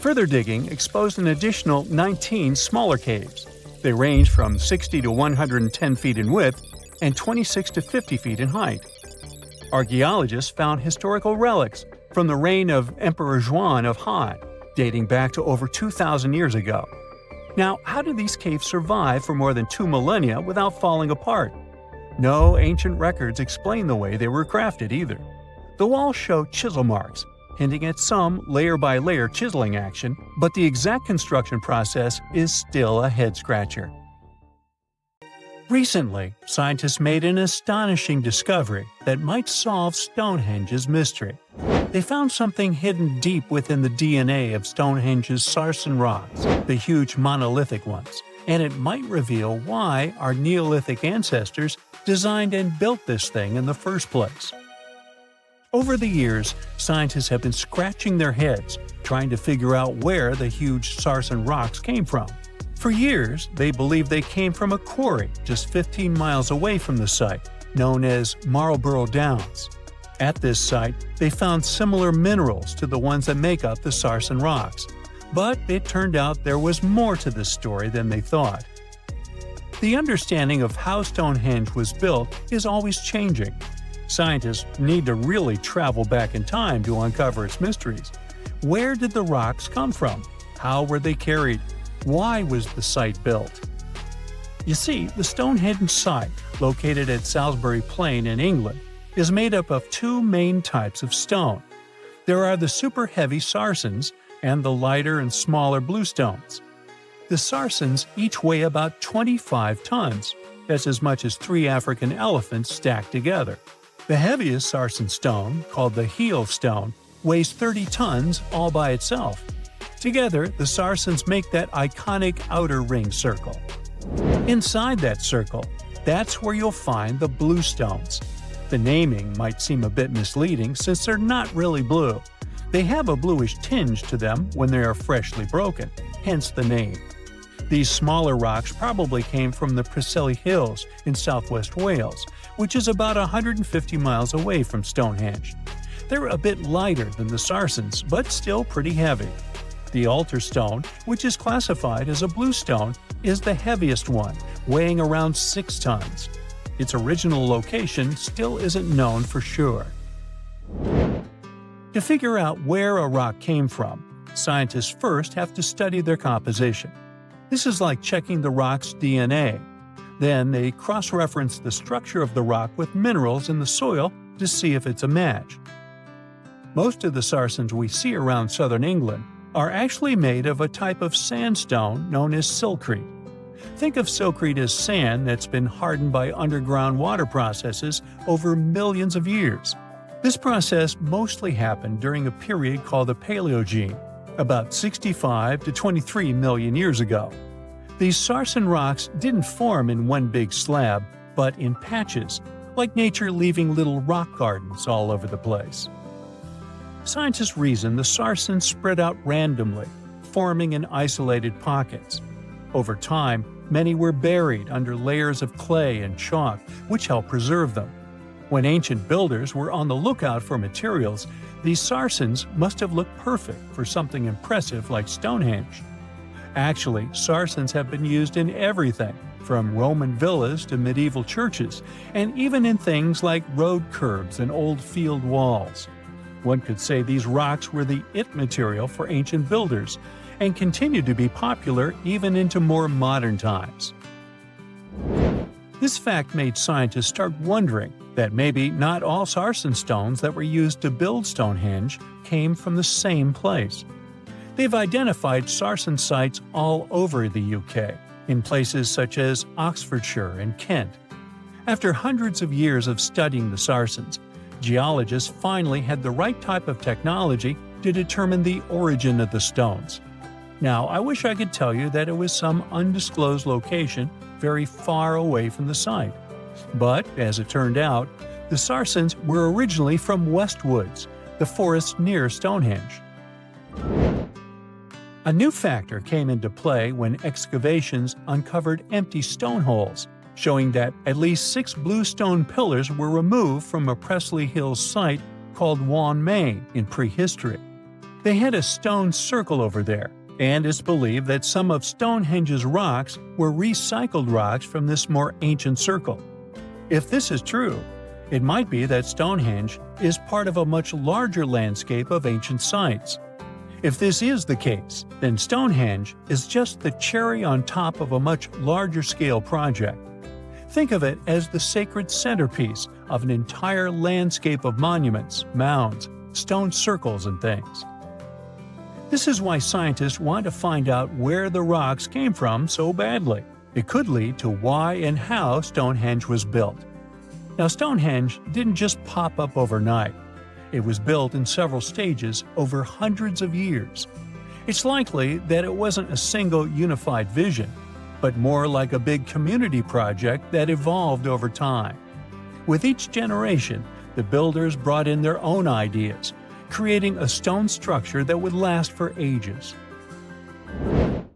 A: Further digging exposed an additional 19 smaller caves. They range from 60 to 110 feet in width and 26 to 50 feet in height. Archaeologists found historical relics from the reign of Emperor Zhuan of Han, dating back to over 2,000 years ago. Now, how did these caves survive for more than 2 millennia without falling apart? No ancient records explain the way they were crafted either. The walls show chisel marks, hinting at some layer-by-layer chiseling action, but the exact construction process is still a head-scratcher. Recently, scientists made an astonishing discovery that might solve Stonehenge's mystery. They found something hidden deep within the DNA of Stonehenge's sarsen rocks, the huge monolithic ones, and it might reveal why our Neolithic ancestors designed and built this thing in the first place? Over the years, scientists have been scratching their heads trying to figure out where the huge sarsen rocks came from. For years, they believed they came from a quarry just 15 miles away from the site, known as Marlborough Downs. At this site, they found similar minerals to the ones that make up the sarsen rocks. But it turned out there was more to this story than they thought. The understanding of how Stonehenge was built is always changing. Scientists need to really travel back in time to uncover its mysteries. Where did the rocks come from? How were they carried? Why was the site built? You see, the Stonehenge site, located at Salisbury Plain in England, is made up of two main types of stone. There are the super heavy sarsens and the lighter and smaller bluestones. The sarsens each weigh about 25 tons. That's as much as 3 African elephants stacked together. The heaviest sarsen stone, called the heel stone, weighs 30 tons all by itself. Together, the sarsens make that iconic outer ring circle. Inside that circle, that's where you'll find the bluestones. The naming might seem a bit misleading since they're not really blue. They have a bluish tinge to them when they are freshly broken, hence the name. These smaller rocks probably came from the Preseli Hills in southwest Wales, which is about 150 miles away from Stonehenge. They're a bit lighter than the sarsens, but still pretty heavy. The altar stone, which is classified as a bluestone, is the heaviest one, weighing around 6 tons. Its original location still isn't known for sure. To figure out where a rock came from, scientists first have to study their composition. This is like checking the rock's DNA. Then they cross-reference the structure of the rock with minerals in the soil to see if it's a match. Most of the sarsens we see around southern England are actually made of a type of sandstone known as silcrete. Think of silcrete as sand that's been hardened by underground water processes over millions of years. This process mostly happened during a period called the Paleogene, about 65 to 23 million years ago. These sarsen rocks didn't form in one big slab, but in patches, like nature leaving little rock gardens all over the place. Scientists reason the sarsens spread out randomly, forming in isolated pockets. Over time, many were buried under layers of clay and chalk, which helped preserve them. When ancient builders were on the lookout for materials, these sarsens must have looked perfect for something impressive like Stonehenge. Actually, sarsens have been used in everything, from Roman villas to medieval churches, and even in things like road curbs and old field walls. One could say these rocks were the it material for ancient builders, and continue to be popular even into more modern times. This fact made scientists start wondering that maybe not all sarsen stones that were used to build Stonehenge came from the same place. They've identified sarsen sites all over the UK, in places such as Oxfordshire and Kent. After hundreds of years of studying the sarsens, geologists finally had the right type of technology to determine the origin of the stones. Now, I wish I could tell you that it was some undisclosed location very far away from the site. But, as it turned out, the sarsens were originally from Westwoods, the forest near Stonehenge. A new factor came into play when excavations uncovered empty stone holes, showing that at least 6 bluestone pillars were removed from a Preseli Hills site called Wan Main in prehistory. They had a stone circle over there, and it's believed that some of Stonehenge's rocks were recycled rocks from this more ancient circle. If this is true, it might be that Stonehenge is part of a much larger landscape of ancient sites. If this is the case, then Stonehenge is just the cherry on top of a much larger scale project. Think of it as the sacred centerpiece of an entire landscape of monuments, mounds, stone circles, and things. This is why scientists want to find out where the rocks came from so badly. It could lead to why and how Stonehenge was built. Now, Stonehenge didn't just pop up overnight. It was built in several stages over hundreds of years. It's likely that it wasn't a single unified vision. but more like a big community project that evolved over time. With each generation, the builders brought in their own ideas, creating a stone structure that would last for ages.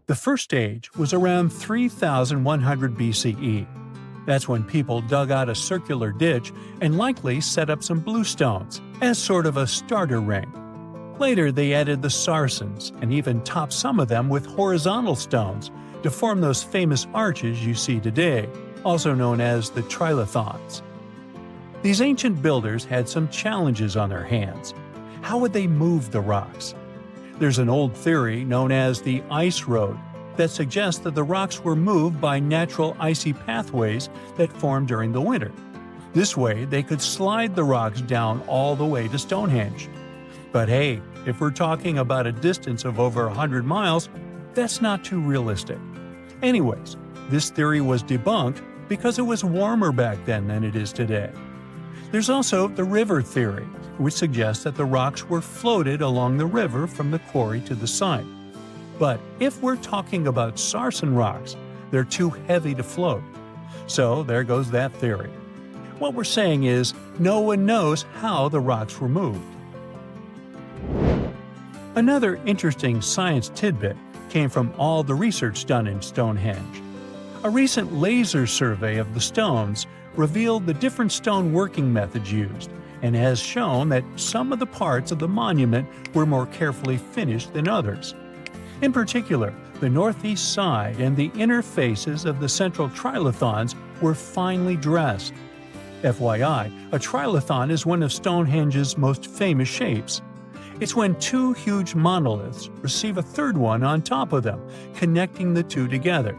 A: The first stage was around 3100 BCE. That's when people dug out a circular ditch and likely set up some bluestones as sort of a starter ring. Later they added the Sarsens and even topped some of them with horizontal stones to form those famous arches you see today, also known as the trilithons. These ancient builders had some challenges on their hands. How would they move the rocks? There's an old theory known as the ice road that suggests that the rocks were moved by natural icy pathways that formed during the winter. This way, they could slide the rocks down all the way to Stonehenge. But hey, if we're talking about a distance of over 100 miles, that's not too realistic. Anyways, this theory was debunked because it was warmer back then than it is today. There's also the river theory, which suggests that the rocks were floated along the river from the quarry to the site. But if we're talking about Sarsen rocks, they're too heavy to float. So there goes that theory. What we're saying is, no one knows how the rocks were moved. Another interesting science tidbit came from all the research done in Stonehenge. A recent laser survey of the stones revealed the different stone working methods used, and has shown that some of the parts of the monument were more carefully finished than others. In particular, the northeast side and the inner faces of the central trilithons were finely dressed. FYI, a trilithon is one of Stonehenge's most famous shapes. It's when two huge monoliths receive a third one on top of them, connecting the two together.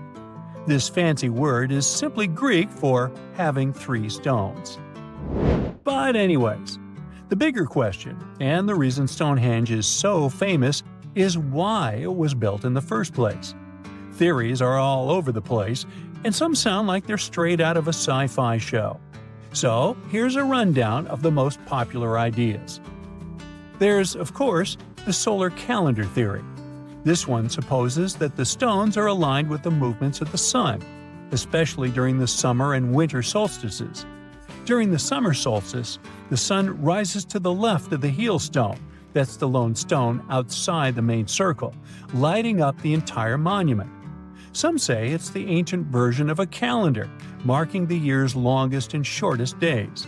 A: This fancy word is simply Greek for having three stones. But anyways, the bigger question, and the reason Stonehenge is so famous, is why it was built in the first place. Theories are all over the place, and some sound like they're straight out of a sci-fi show. So here's a rundown of the most popular ideas. There's, of course, the solar calendar theory. This one supposes that the stones are aligned with the movements of the sun, especially during the summer and winter solstices. During the summer solstice, the sun rises to the left of the heel stone, that's the lone stone outside the main circle, lighting up the entire monument. Some say it's the ancient version of a calendar, marking the year's longest and shortest days.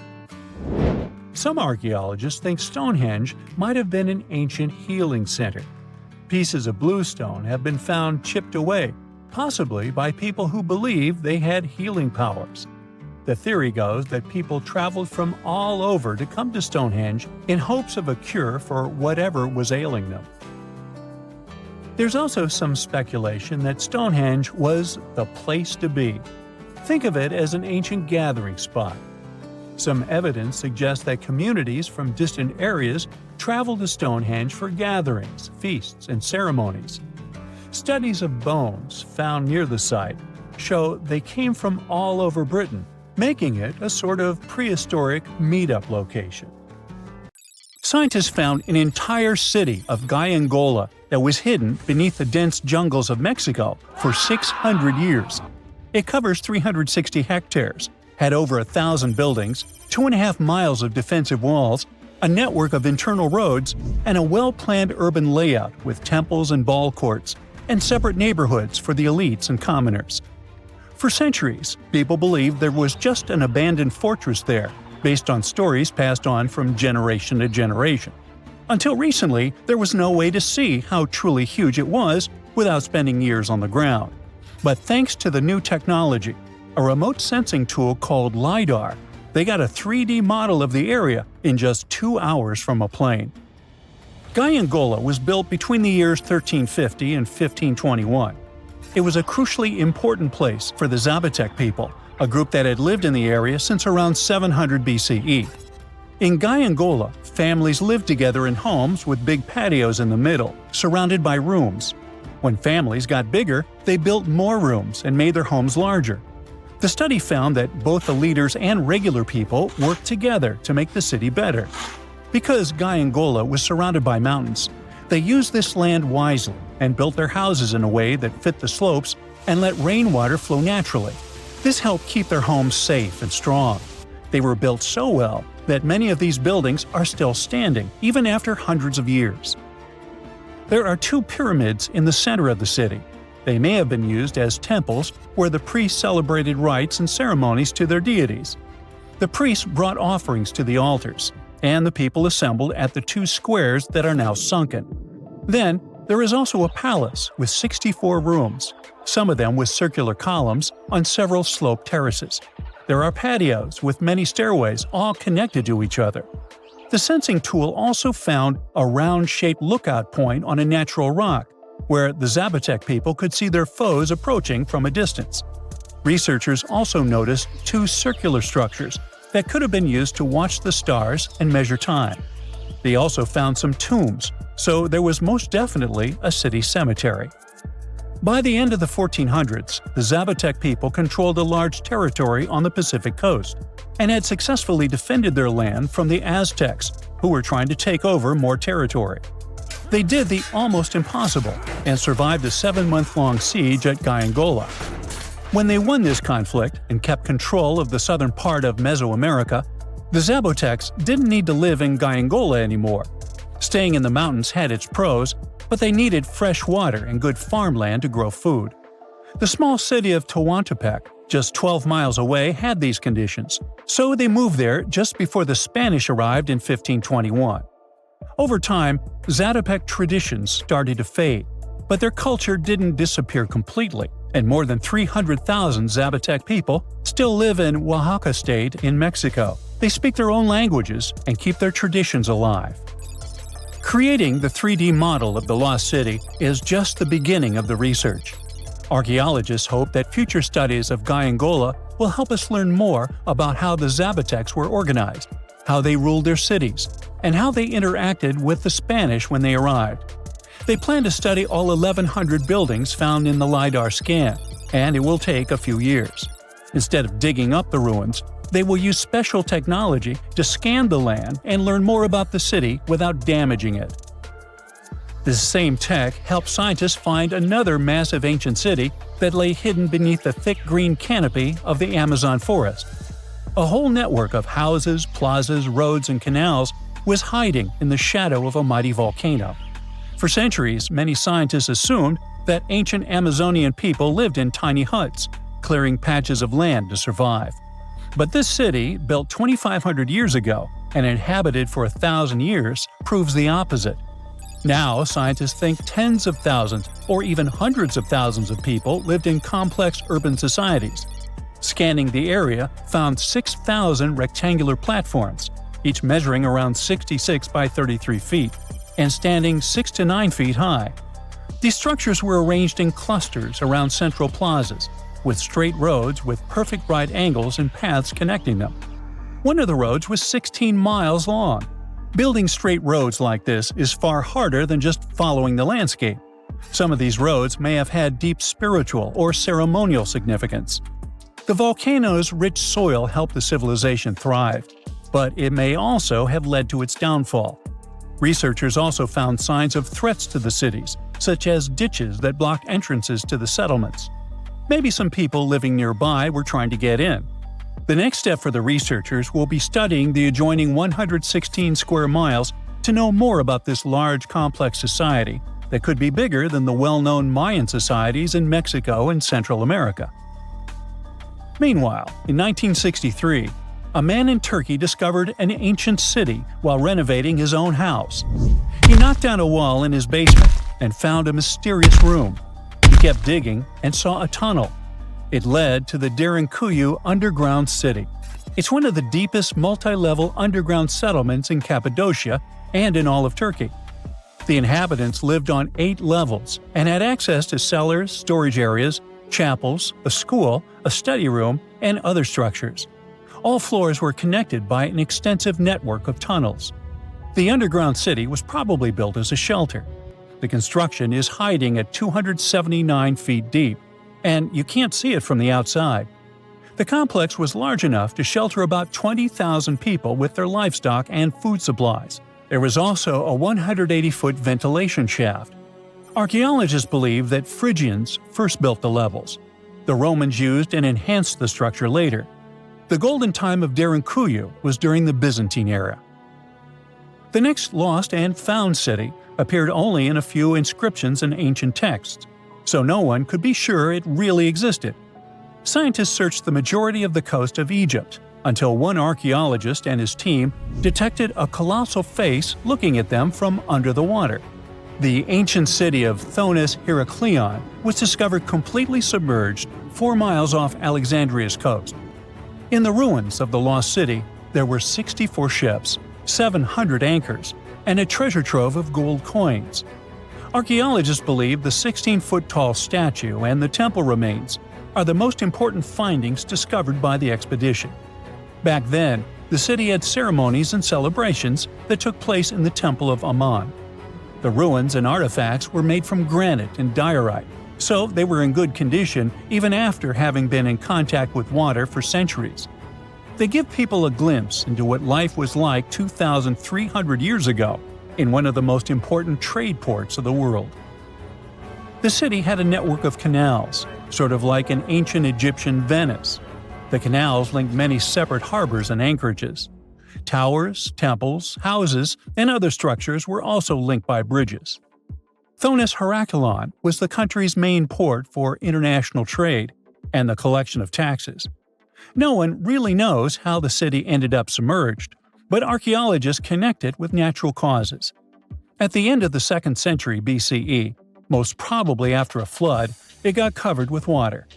A: Some archaeologists think Stonehenge might have been an ancient healing center. Pieces of bluestone have been found chipped away, possibly by people who believed they had healing powers. The theory goes that people traveled from all over to come to Stonehenge in hopes of a cure for whatever was ailing them. There's also some speculation that Stonehenge was the place to be. Think of it as an ancient gathering spot. Some evidence suggests that communities from distant areas traveled to Stonehenge for gatherings, feasts, and ceremonies. Studies of bones found near the site show they came from all over Britain, making it a sort of prehistoric meetup location. Scientists found an entire city of Gigantija that was hidden beneath the dense jungles of Mexico for 600 years. It covers 360 hectares, had over 1,000 buildings, 2.5 miles of defensive walls, a network of internal roads, and a well-planned urban layout with temples and ball courts, and separate neighborhoods for the elites and commoners. For centuries, people believed there was just an abandoned fortress there, based on stories passed on from generation to generation. Until recently, there was no way to see how truly huge it was without spending years on the ground. But thanks to the new technology, a remote sensing tool called LiDAR, they got a 3D model of the area in just 2 hours from a plane. Gigantija was built between the years 1350 and 1521. It was a crucially important place for the Zapotec people, a group that had lived in the area since around 700 BCE. In Gigantija, families lived together in homes with big patios in the middle, surrounded by rooms. When families got bigger, they built more rooms and made their homes larger. The study found that both the leaders and regular people worked together to make the city better. Because Gigantija was surrounded by mountains, they used this land wisely and built their houses in a way that fit the slopes and let rainwater flow naturally. This helped keep their homes safe and strong. They were built so well that many of these buildings are still standing, even after hundreds of years. There are 2 pyramids in the center of the city. They may have been used as temples where the priests celebrated rites and ceremonies to their deities. The priests brought offerings to the altars, and the people assembled at the 2 squares that are now sunken. Then, there is also a palace with 64 rooms, some of them with circular columns on several sloped terraces. There are patios with many stairways all connected to each other. The sensing tool also found a round-shaped lookout point on a natural rock, where the Zapotec people could see their foes approaching from a distance. Researchers also noticed 2 circular structures that could have been used to watch the stars and measure time. They also found some tombs, so there was most definitely a city cemetery. By the end of the 1400s, the Zapotec people controlled a large territory on the Pacific coast and had successfully defended their land from the Aztecs, who were trying to take over more territory. They did the almost impossible and survived a 7-month-long siege at Gyangola. When they won this conflict and kept control of the southern part of Mesoamerica, the Zapotecs didn't need to live in Gyangola anymore. Staying in the mountains had its pros, but they needed fresh water and good farmland to grow food. The small city of Tehuantepec, just 12 miles away, had these conditions, so they moved there just before the Spanish arrived in 1521. Over time, Zapotec traditions started to fade, but their culture didn't disappear completely, and more than 300,000 Zapotec people still live in Oaxaca state in Mexico. They speak their own languages and keep their traditions alive. Creating the 3D model of the lost city is just the beginning of the research. Archaeologists hope that future studies of Gyangola will help us learn more about how the Zapotecs were organized, how they ruled their cities, and how they interacted with the Spanish when they arrived. They plan to study all 1,100 buildings found in the LiDAR scan, and it will take a few years. Instead of digging up the ruins, they will use special technology to scan the land and learn more about the city without damaging it. This same tech helped scientists find another massive ancient city that lay hidden beneath the thick green canopy of the Amazon forest. A whole network of houses, plazas, roads, and canals was hiding in the shadow of a mighty volcano. For centuries, many scientists assumed that ancient Amazonian people lived in tiny huts, clearing patches of land to survive. But this city, built 2,500 years ago and inhabited for 1,000 years, proves the opposite. Now, scientists think tens of thousands or even hundreds of thousands of people lived in complex urban societies. Scanning the area found 6,000 rectangular platforms, each measuring around 66 by 33 feet, and standing 6 to 9 feet high. These structures were arranged in clusters around central plazas, with straight roads with perfect right angles and paths connecting them. One of the roads was 16 miles long. Building straight roads like this is far harder than just following the landscape. Some of these roads may have had deep spiritual or ceremonial significance. The volcano's rich soil helped the civilization thrive, but it may also have led to its downfall. Researchers also found signs of threats to the cities, such as ditches that blocked entrances to the settlements. Maybe some people living nearby were trying to get in. The next step for the researchers will be studying the adjoining 116 square miles to know more about this large, complex society that could be bigger than the well-known Mayan societies in Mexico and Central America. Meanwhile, in 1963, a man in Turkey discovered an ancient city while renovating his own house. He knocked down a wall in his basement and found a mysterious room. He kept digging and saw a tunnel. It led to the Derinkuyu underground city. It's one of the deepest multi-level underground settlements in Cappadocia and in all of Turkey. The inhabitants lived on 8 levels and had access to cellars, storage areas, chapels, a school, a study room, and other structures. All floors were connected by an extensive network of tunnels. The underground city was probably built as a shelter. The construction is hiding at 279 feet deep, and you can't see it from the outside. The complex was large enough to shelter about 20,000 people with their livestock and food supplies. There was also a 180-foot ventilation shaft. Archaeologists believe that Phrygians first built the levels. The Romans used and enhanced the structure later. The golden time of Derinkuyu was during the Byzantine era. The next lost and found city appeared only in a few inscriptions and ancient texts, so no one could be sure it really existed. Scientists searched the majority of the coast of Egypt until one archaeologist and his team detected a colossal face looking at them from under the water. The ancient city of Thonis Heraklion was discovered completely submerged 4 miles off Alexandria's coast. In the ruins of the lost city, there were 64 ships, 700 anchors, and a treasure trove of gold coins. Archaeologists believe the 16-foot-tall statue and the temple remains are the most important findings discovered by the expedition. Back then, the city had ceremonies and celebrations that took place in the Temple of Ammon. The ruins and artifacts were made from granite and diorite, so they were in good condition even after having been in contact with water for centuries. They give people a glimpse into what life was like 2,300 years ago in one of the most important trade ports of the world. The city had a network of canals, sort of like an ancient Egyptian Venice. The canals linked many separate harbors and anchorages. Towers, temples, houses, and other structures were also linked by bridges. Thonis Heraklion was the country's main port for international trade and the collection of taxes. No one really knows how the city ended up submerged, but archaeologists connect it with natural causes. At the end of the 2nd century BCE, most probably after a flood, it got covered with water.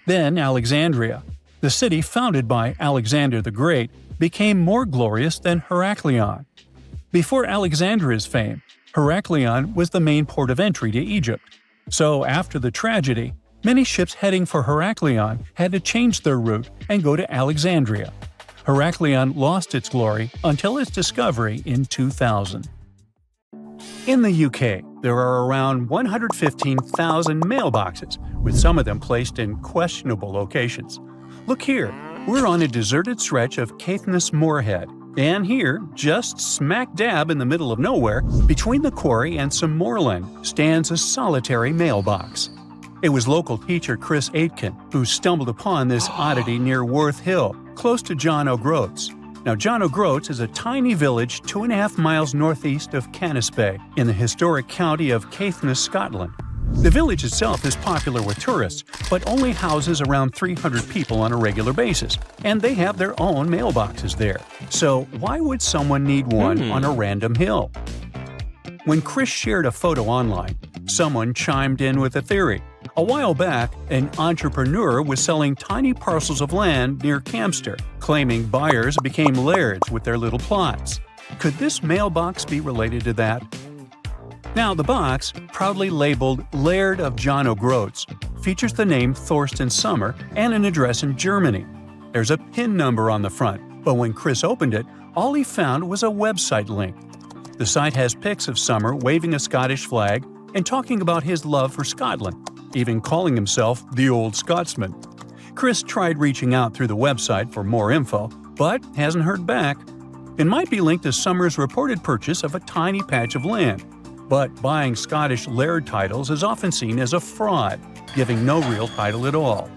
A: Then Alexandria, the city founded by Alexander the Great, became more glorious than Heraklion. Before Alexandria's fame, Heraklion was the main port of entry to Egypt. So after the tragedy, many ships heading for Heraklion had to change their route and go to Alexandria. Heraklion lost its glory until its discovery in 2000. In the UK, there are around 115,000 mailboxes, with some of them placed in questionable locations. Look here, we're on a deserted stretch of Caithness Moorhead, and here, just smack dab in the middle of nowhere, between the quarry and some moorland, stands a solitary mailbox. It was local teacher Chris Aitken who stumbled upon this oddity near Worth Hill, close to John O'Groats. Now, John O'Groats is a tiny village 2.5 miles northeast of Bay, in the historic county of Caithness, Scotland. The village itself is popular with tourists, but only houses around 300 people on a regular basis, and they have their own mailboxes there. So why would someone need one on a random hill? When Chris shared a photo online, someone chimed in with a theory. A while back, an entrepreneur was selling tiny parcels of land near Campster, claiming buyers became lairds with their little plots. Could this mailbox be related to that? Now, the box, proudly labeled Laird of John O'Groats, features the name Thorsten Sommer and an address in Germany. There's a PIN number on the front, but when Chris opened it, all he found was a website link. The site has pics of Sommer waving a Scottish flag and talking about his love for Scotland, even calling himself the Old Scotsman. Chris tried reaching out through the website for more info, but hasn't heard back. It might be linked to Sommer's reported purchase of a tiny patch of land, but buying Scottish laird titles is often seen as a fraud, giving no real title at all.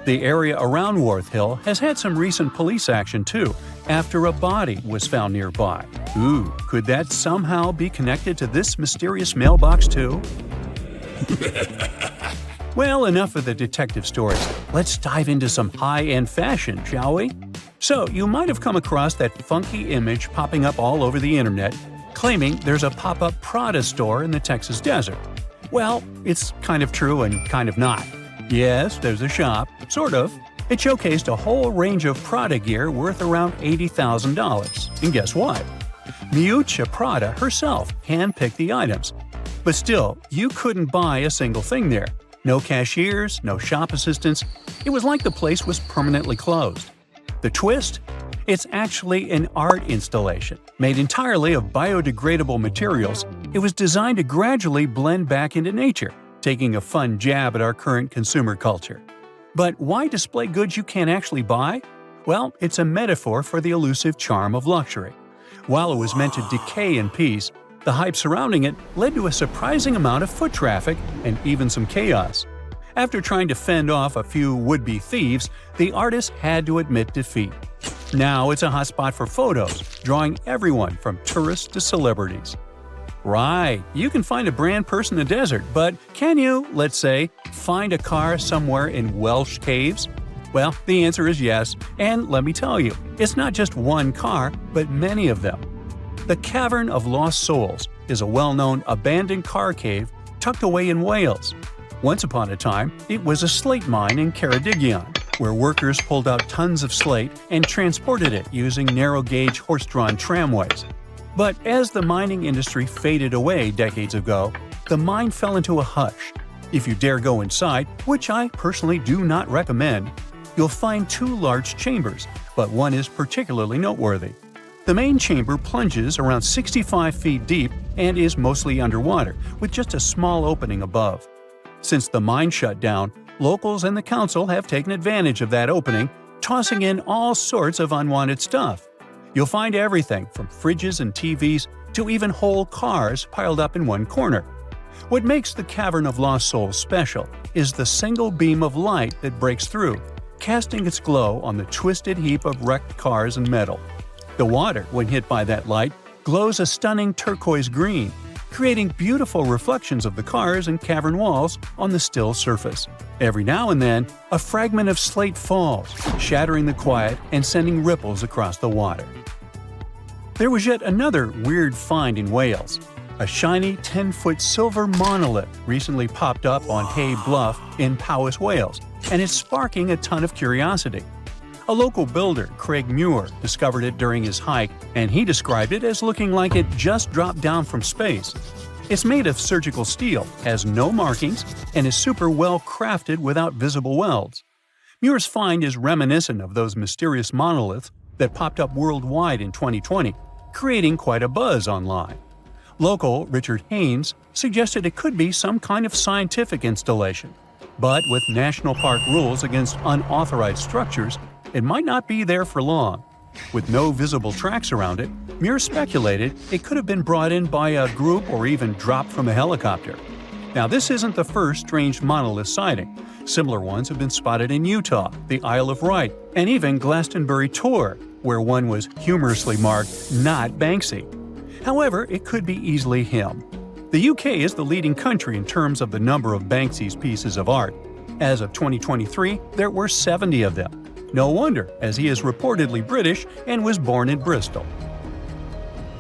A: The area around Worth Hill has had some recent police action too, after a body was found nearby. Ooh, could that somehow be connected to this mysterious mailbox too? Well, enough of the detective stories. Let's dive into some high-end fashion, shall we? So, you might have come across that funky image popping up all over the internet, claiming there's a pop-up Prada store in the Texas desert. Well, it's kind of true and kind of not. Yes, there's a shop, sort of. It showcased a whole range of Prada gear worth around $80,000. And guess what? Miuccia Prada herself handpicked the items. But still, you couldn't buy a single thing there. No cashiers, no shop assistants. It was like the place was permanently closed. The twist? It's actually an art installation. Made entirely of biodegradable materials, it was designed to gradually blend back into nature, taking a fun jab at our current consumer culture. But why display goods you can't actually buy? Well, it's a metaphor for the elusive charm of luxury. While it was meant to decay in peace, The hype surrounding it led to a surprising amount of foot traffic and even some chaos. After trying to fend off a few would-be thieves, the artist had to admit defeat. Now it's a hotspot for photos, drawing everyone from tourists to celebrities. Right, you can find a brand person in the desert, but can you, let's say, find a car somewhere in Welsh caves? Well, the answer is yes, and let me tell you, it's not just one car, but many of them. The Cavern of Lost Souls is a well-known abandoned car cave tucked away in Wales. Once upon a time, it was a slate mine in Ceredigion, where workers pulled out tons of slate and transported it using narrow-gauge horse-drawn tramways. But as the mining industry faded away decades ago, the mine fell into a hush. If you dare go inside, which I personally do not recommend, you'll find two large chambers, but one is particularly noteworthy. The main chamber plunges around 65 feet deep and is mostly underwater, with just a small opening above. Since the mine shut down, locals and the council have taken advantage of that opening, tossing in all sorts of unwanted stuff. You'll find everything from fridges and TVs to even whole cars piled up in one corner. What makes the Cavern of Lost Souls special is the single beam of light that breaks through, casting its glow on the twisted heap of wrecked cars and metal. The water, when hit by that light, glows a stunning turquoise green, creating beautiful reflections of the cars and cavern walls on the still surface. Every now and then, a fragment of slate falls, shattering the quiet and sending ripples across the water. There was yet another weird find in Wales. A shiny 10-foot silver monolith recently popped up on Hay Bluff in Powys, Wales, and it's sparking a ton of curiosity. A local builder, Craig Muir, discovered it during his hike, and he described it as looking like it just dropped down from space. It's made of surgical steel, has no markings, and is super well crafted without visible welds. Muir's find is reminiscent of those mysterious monoliths that popped up worldwide in 2020, creating quite a buzz online. Local Richard Haynes suggested it could be some kind of scientific installation, but with national park rules against unauthorized structures, it might not be there for long. With no visible tracks around it, Muir speculated it could have been brought in by a group or even dropped from a helicopter. Now, this isn't the first strange monolith sighting. Similar ones have been spotted in Utah, the Isle of Wight, and even Glastonbury Tor, where one was humorously marked, "Not Banksy." However, it could be easily him. The UK is the leading country in terms of the number of Banksy's pieces of art. As of 2023, there were 70 of them. No wonder, as he is reportedly British and was born in Bristol.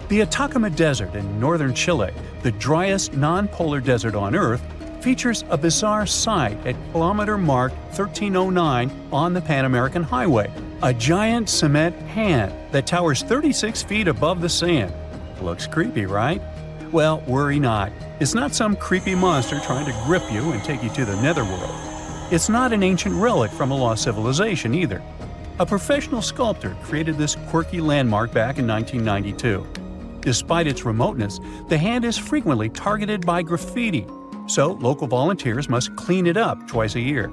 A: The Atacama Desert in northern Chile, the driest non-polar desert on Earth, features a bizarre sight at kilometer mark 1309 on the Pan American Highway, a giant cement hand that towers 36 feet above the sand. Looks creepy, right? Well, worry not. It's not some creepy monster trying to grip you and take you to the netherworld. It's not an ancient relic from a lost civilization either. A professional sculptor created this quirky landmark back in 1992. Despite its remoteness, the hand is frequently targeted by graffiti, so local volunteers must clean it up twice a year.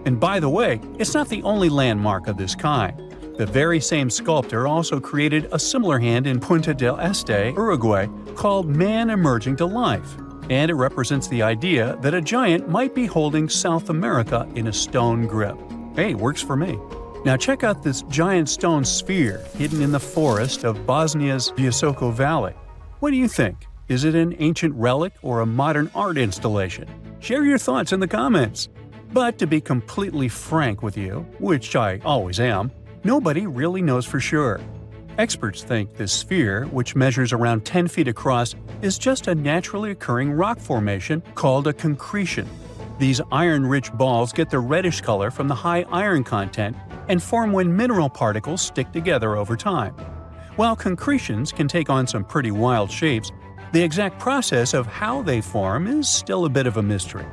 A: And by the way, it's not the only landmark of this kind. The very same sculptor also created a similar hand in Punta del Este, Uruguay, called Man Emerging to Life, and it represents the idea that a giant might be holding South America in a stone grip. Hey, works for me. Now check out this giant stone sphere hidden in the forest of Bosnia's Visoko Valley. What do you think? Is it an ancient relic or a modern art installation? Share your thoughts in the comments. But to be completely frank with you, which I always am, nobody really knows for sure. Experts think this sphere, which measures around 10 feet across, is just a naturally occurring rock formation called a concretion. These iron-rich balls get their reddish color from the high iron content and form when mineral particles stick together over time. While concretions can take on some pretty wild shapes, the exact process of how they form is still a bit of a mystery.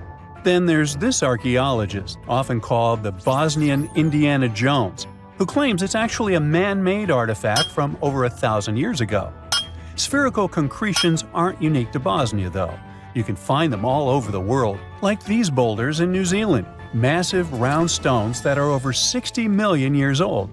A: Then there's this archaeologist, often called the Bosnian Indiana Jones, who claims it's actually a man-made artifact from over 1,000 years ago. Spherical concretions aren't unique to Bosnia, though. You can find them all over the world, like these boulders in New Zealand, massive round stones that are over 60 million years old.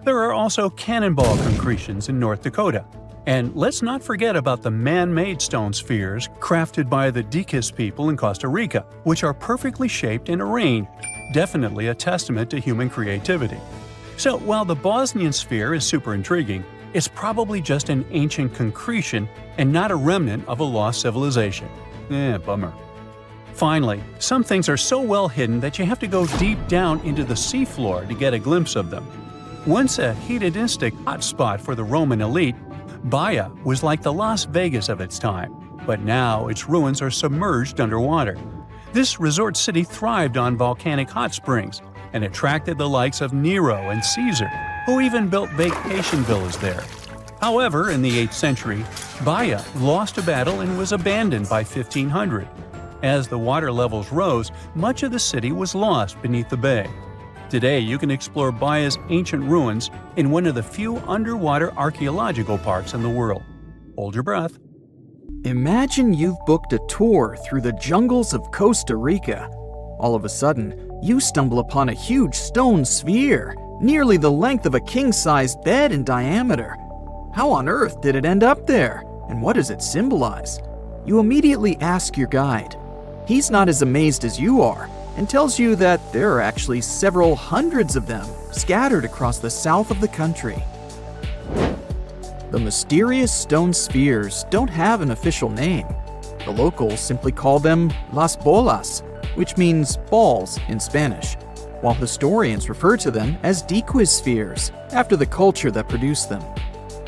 A: There are also cannonball concretions in North Dakota. And let's not forget about the man-made stone spheres crafted by the Diquis people in Costa Rica, which are perfectly shaped and arranged, definitely a testament to human creativity. So while the Bosnian sphere is super intriguing, it's probably just an ancient concretion and not a remnant of a lost civilization. Bummer. Finally, some things are so well hidden that you have to go deep down into the seafloor to get a glimpse of them. Once a hedonistic hotspot for the Roman elite, Baia was like the Las Vegas of its time, but now its ruins are submerged underwater. This resort city thrived on volcanic hot springs and attracted the likes of Nero and Caesar, who even built vacation villas there. However, in the 8th century, Baia lost a battle and was abandoned by 1500. As the water levels rose, much of the city was lost beneath the bay. Today, you can explore Baia's ancient ruins in one of the few underwater archaeological parks in the world. Hold your breath.
C: Imagine you've booked a tour through the jungles of Costa Rica. All of a sudden, you stumble upon a huge stone sphere, nearly the length of a king-sized bed in diameter. How on earth did it end up there? And what does it symbolize? You immediately ask your guide. He's not as amazed as you are, and tells you that there are actually several hundreds of them scattered across the south of the country. The mysterious stone spheres don't have an official name. The locals simply call them las bolas, which means balls in Spanish, while historians refer to them as Diquis spheres, after the culture that produced them.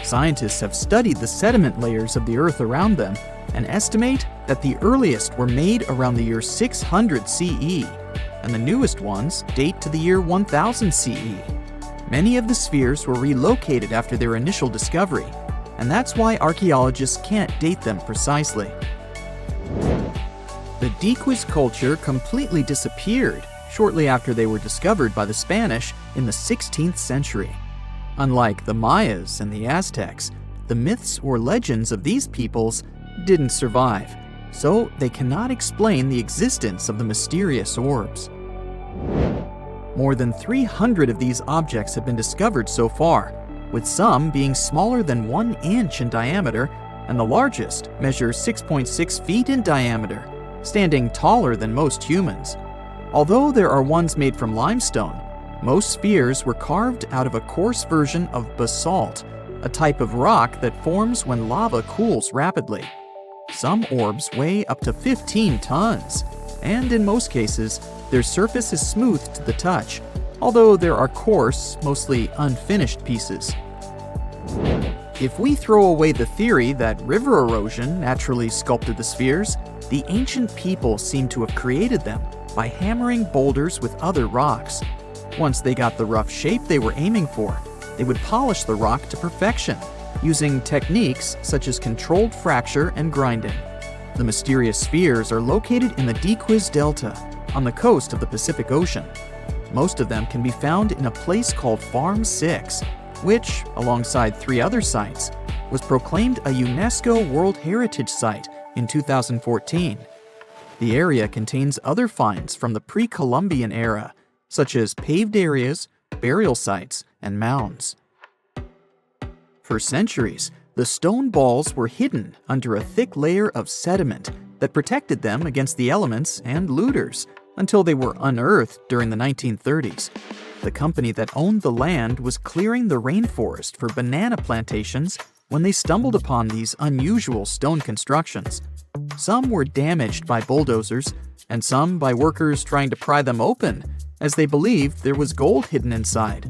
C: Scientists have studied the sediment layers of the earth around them and estimate that the earliest were made around the year 600 CE, and the newest ones date to the year 1000 CE. Many of the spheres were relocated after their initial discovery, and that's why archaeologists can't date them precisely. The Diquis culture completely disappeared shortly after they were discovered by the Spanish in the 16th century. Unlike the Mayas and the Aztecs, the myths or legends of these peoples didn't survive, so they cannot explain the existence of the mysterious orbs. More than 300 of these objects have been discovered so far, with some being smaller than 1 inch in diameter, and the largest measures 6.6 feet in diameter, standing taller than most humans. Although there are ones made from limestone, most spheres were carved out of a coarse version of basalt, a type of rock that forms when lava cools rapidly. Some orbs weigh up to 15 tons, and in most cases, their surface is smooth to the touch, although there are coarse, mostly unfinished pieces. If we throw away the theory that river erosion naturally sculpted the spheres, the ancient people seem to have created them by hammering boulders with other rocks. Once they got the rough shape they were aiming for, they would polish the rock to perfection, using techniques such as controlled fracture and grinding. The mysterious spheres are located in the Diquis Delta, on the coast of the Pacific Ocean. Most of them can be found in a place called Farm 6, which, alongside 3 other sites, was proclaimed a UNESCO World Heritage Site in 2014. The area contains other finds from the pre-Columbian era, such as paved areas, burial sites, and mounds. For centuries, the stone balls were hidden under a thick layer of sediment that protected them against the elements and looters until they were unearthed during the 1930s. The company that owned the land was clearing the rainforest for banana plantations when they stumbled upon these unusual stone constructions. Some were damaged by bulldozers, and some by workers trying to pry them open, as they believed there was gold hidden inside.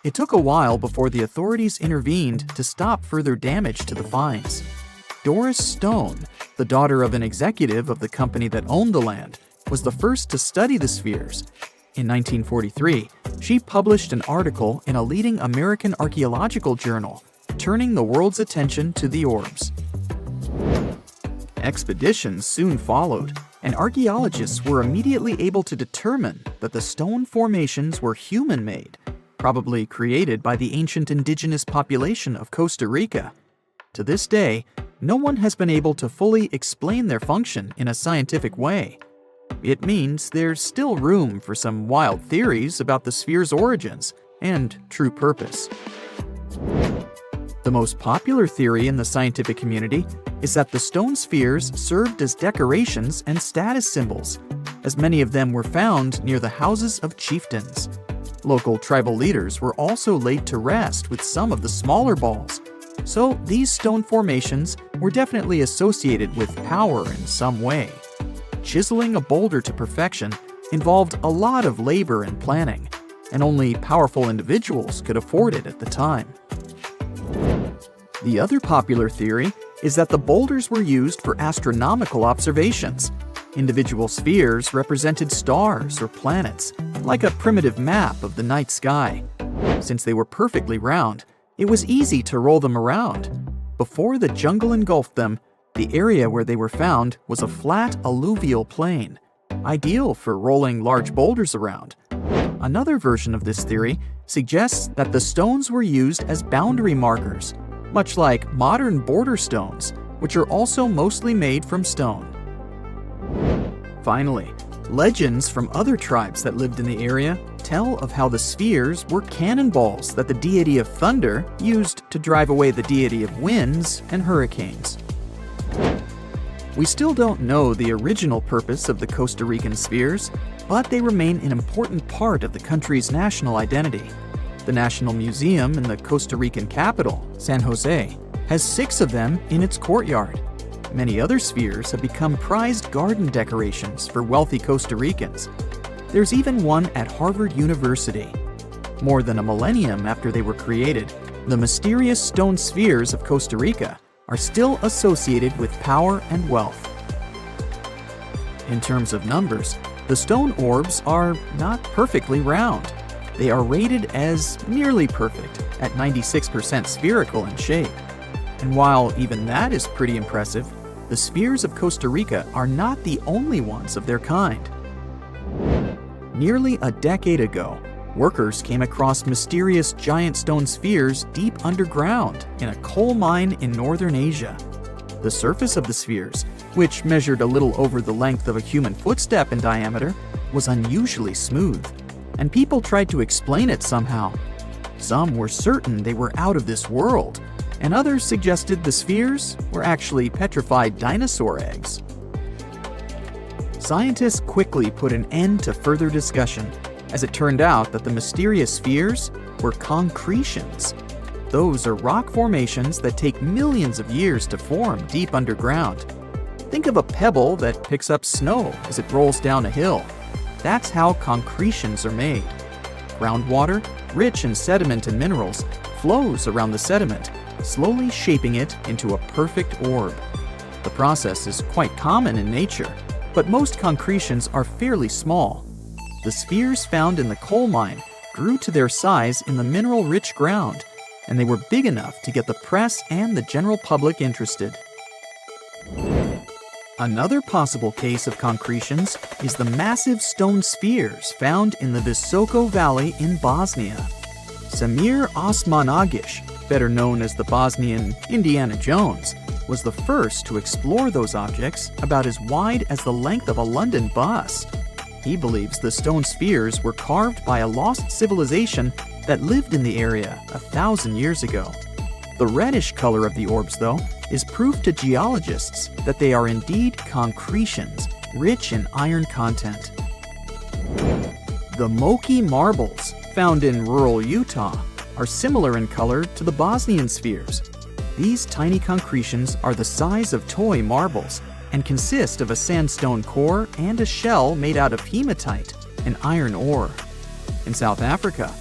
C: It took a while before the authorities intervened to stop further damage to the finds. Doris Stone, the daughter of an executive of the company that owned the land, was the first to study the spheres. In 1943, she published an article in a leading American archaeological journal, turning the world's attention to the orbs. Expeditions soon followed, and archaeologists were immediately able to determine that the stone formations were human-made, probably created by the ancient indigenous population of Costa Rica. To this day, no one has been able to fully explain their function in a scientific way. It means there's still room for some wild theories about the sphere's origins and true purpose. The most popular theory in the scientific community is that the stone spheres served as decorations and status symbols, as many of them were found near the houses of chieftains. Local tribal leaders were also laid to rest with some of the smaller balls, so these stone formations were definitely associated with power in some way. Chiseling a boulder to perfection involved a lot of labor and planning, and only powerful individuals could afford it at the time. The other popular theory is that the boulders were used for astronomical observations. Individual spheres represented stars or planets, like a primitive map of the night sky. Since they were perfectly round, it was easy to roll them around. Before the jungle engulfed them, the area where they were found was a flat alluvial plain, ideal for rolling large boulders around. Another version of this theory suggests that the stones were used as boundary markers, much like modern border stones, which are also mostly made from stone. Finally, legends from other tribes that lived in the area tell of how the spheres were cannonballs that the deity of thunder used to drive away the deity of winds and hurricanes. We still don't know the original purpose of the Costa Rican spheres, but they remain an important part of the country's national identity. The National Museum in the Costa Rican capital, San Jose, has 6 of them in its courtyard. Many other spheres have become prized garden decorations for wealthy Costa Ricans. There's even one at Harvard University. More than a millennium after they were created, the mysterious stone spheres of Costa Rica are still associated with power and wealth. In terms of numbers, the stone orbs are not perfectly round. They are rated as nearly perfect, at 96% spherical in shape. And while even that is pretty impressive, the spheres of Costa Rica are not the only ones of their kind. Nearly a decade ago, workers came across mysterious giant stone spheres deep underground in a coal mine in northern Asia. The surface of the spheres, which measured a little over the length of a human footstep in diameter, was unusually smooth, and people tried to explain it somehow. Some were certain they were out of this world, and others suggested the spheres were actually petrified dinosaur eggs. Scientists quickly put an end to further discussion, as it turned out that the mysterious spheres were concretions. Those are rock formations that take millions of years to form deep underground. Think of a pebble that picks up snow as it rolls down a hill. That's how concretions are made. Groundwater, rich in sediment and minerals, flows around the sediment, slowly shaping it into a perfect orb. The process is quite common in nature, but most concretions are fairly small. The spheres found in the coal mine grew to their size in the mineral-rich ground, and they were big enough to get the press and the general public interested. Another possible case of concretions is the massive stone spheres found in the Visoko Valley in Bosnia. Samir Osmanagic, better known as the Bosnian Indiana Jones, was the first to explore those objects about as wide as the length of a London bus. He believes the stone spheres were carved by a lost civilization that lived in the area 1,000 years ago. The reddish color of the orbs, though, is proof to geologists that they are indeed concretions, rich in iron content. The Moki marbles, found in rural Utah, are similar in color to the Bosnian spheres. These tiny concretions are the size of toy marbles and consist of a sandstone core and a shell made out of hematite, an iron ore. In South Africa,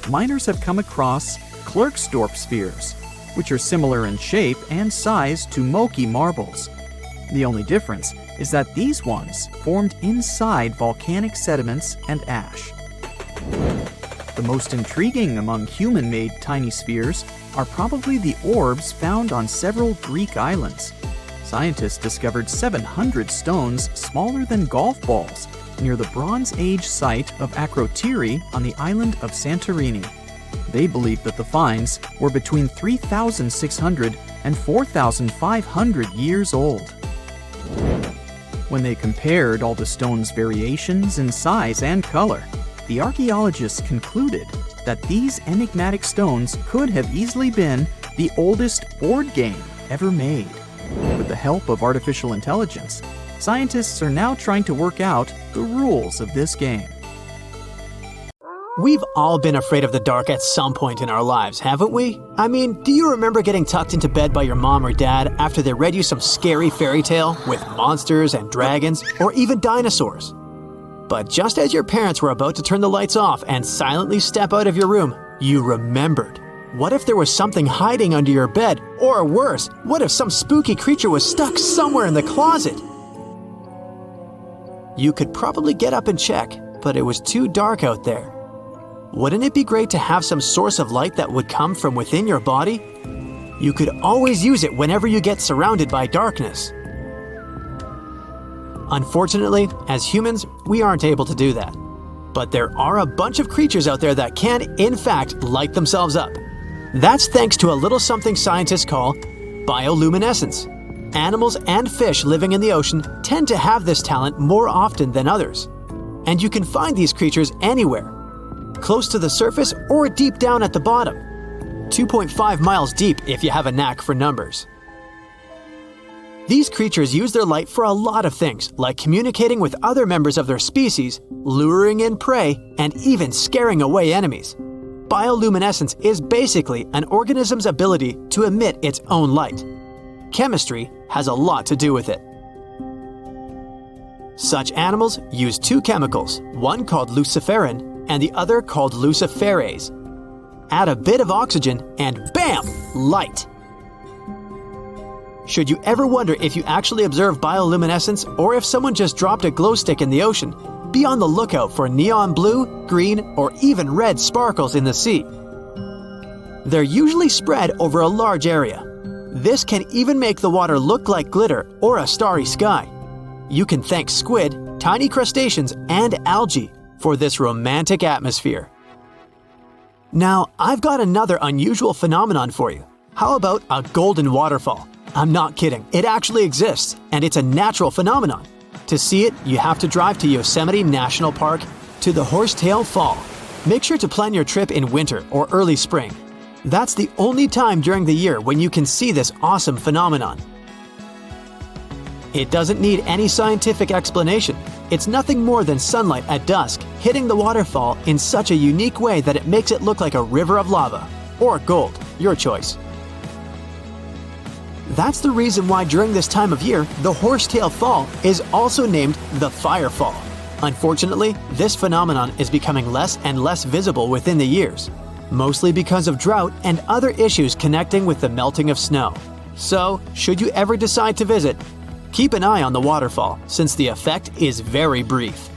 C: miners have come across Klerksdorp spheres, which are similar in shape and size to Moki marbles. The only difference is that these ones formed inside volcanic sediments and ash. The most intriguing among human-made tiny spheres are probably the orbs found on several Greek islands. Scientists discovered 700 stones smaller than golf balls near the Bronze Age site of Akrotiri on the island of Santorini. They believed that the finds were between 3,600 and 4,500 years old. When they compared all the stones' variations in size and color, the archaeologists concluded that these enigmatic stones could have easily been the oldest board game ever made. With the help of artificial intelligence, scientists are now trying to work out the rules of this game.
B: We've all been afraid of the dark at some point in our lives, haven't we? I mean, do you remember getting tucked into bed by your mom or dad after they read you some scary fairy tale with monsters and dragons, or even dinosaurs? But just as your parents were about to turn the lights off and silently step out of your room, you remembered. What if there was something hiding under your bed? Or worse, what if some spooky creature was stuck somewhere in the closet? You could probably get up and check, but it was too dark out there. Wouldn't it be great to have some source of light that would come from within your body? You could always use it whenever you get surrounded by darkness. Unfortunately, as humans, we aren't able to do that. But there are a bunch of creatures out there that can, in fact, light themselves up. That's thanks to a little something scientists call bioluminescence. Animals and fish living in the ocean tend to have this talent more often than others. And you can find these creatures anywhere, close to the surface or deep down at the bottom. 2.5 miles deep if you have a knack for numbers. These creatures use their light for a lot of things, like communicating with other members of their species, luring in prey, and even scaring away enemies. Bioluminescence is basically an organism's ability to emit its own light. Chemistry has a lot to do with it. Such animals use two chemicals, one called luciferin and the other called luciferase. Add a bit of oxygen and bam! Light! Should you ever wonder if you actually observe bioluminescence or if someone just dropped a glow stick in the ocean, be on the lookout for neon blue, green, or even red sparkles in the sea. They're usually spread over a large area. This can even make the water look like glitter or a starry sky. You can thank squid, tiny crustaceans, and algae for this romantic atmosphere. Now, I've got another unusual phenomenon for you. How about a golden waterfall? I'm not kidding, it actually exists, and it's a natural phenomenon. To see it, you have to drive to Yosemite National Park to the Horsetail Fall. Make sure to plan your trip in winter or early spring. That's the only time during the year when you can see this awesome phenomenon. It doesn't need any scientific explanation. It's nothing more than sunlight at dusk hitting the waterfall in such a unique way that it makes it look like a river of lava. Or gold, your choice. That's the reason why during this time of year, the Horsetail Fall is also named the Fire Fall. Unfortunately, this phenomenon is becoming less and less visible within the years, mostly because of drought and other issues connecting with the melting of snow. So, should you ever decide to visit, keep an eye on the waterfall, since the effect is very brief.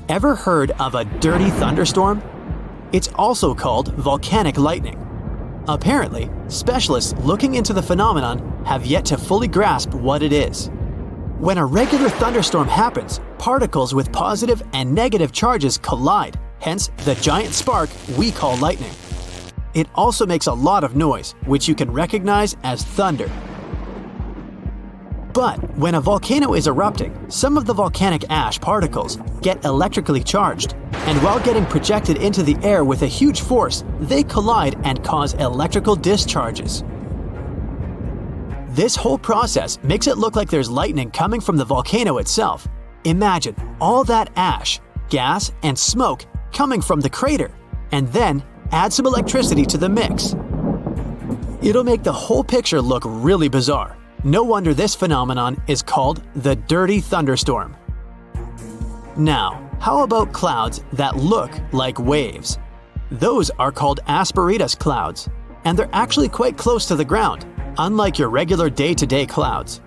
B: Ever heard of a dirty thunderstorm? It's also called volcanic lightning. Apparently, specialists looking into the phenomenon have yet to fully grasp what it is. When a regular thunderstorm happens, particles with positive and negative charges collide, hence the giant spark we call lightning. It also makes a lot of noise, which you can recognize as thunder. But when a volcano is erupting, some of the volcanic ash particles get electrically charged, and while getting projected into the air with a huge force, they collide and cause electrical discharges. This whole process makes it look like there's lightning coming from the volcano itself. Imagine all that ash, gas, and smoke coming from the crater, and then add some electricity to the mix. It'll make the whole picture look really bizarre. No wonder this phenomenon is called the dirty thunderstorm. Now, how about clouds that look like waves? Those are called asperitas clouds, and they're actually quite close to the ground, unlike your regular day-to-day clouds.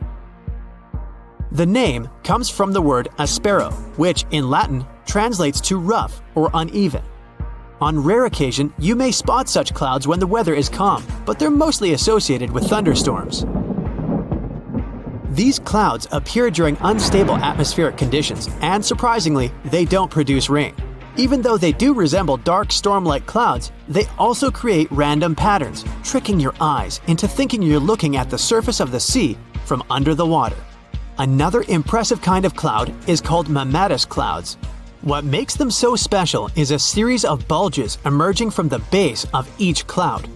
B: The name comes from the word aspero, which in Latin translates to rough or uneven. On rare occasion, you may spot such clouds when the weather is calm, but they're mostly associated with thunderstorms. These clouds appear during unstable atmospheric conditions, and surprisingly, they don't produce rain. Even though they do resemble dark storm-like clouds, they also create random patterns, tricking your eyes into thinking you're looking at the surface of the sea from under the water. Another impressive kind of cloud is called mammatus clouds. What makes them so special is a series of bulges emerging from the base of each cloud.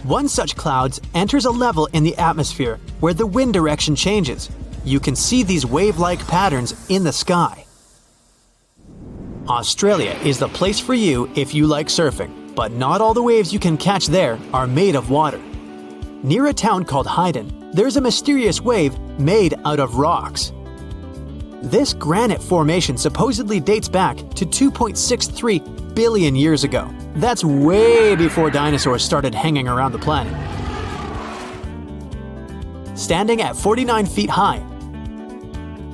B: One such cloud enters a level in the atmosphere where the wind direction changes. You can see these wave-like patterns in the sky. Australia is the place for you if you like surfing, but not all the waves you can catch there are made of water. Near a town called Hayden, there's a mysterious wave made out of rocks. This granite formation supposedly dates back to 2.63 billion years ago. That's way before dinosaurs started hanging around the planet. Standing at 49 feet high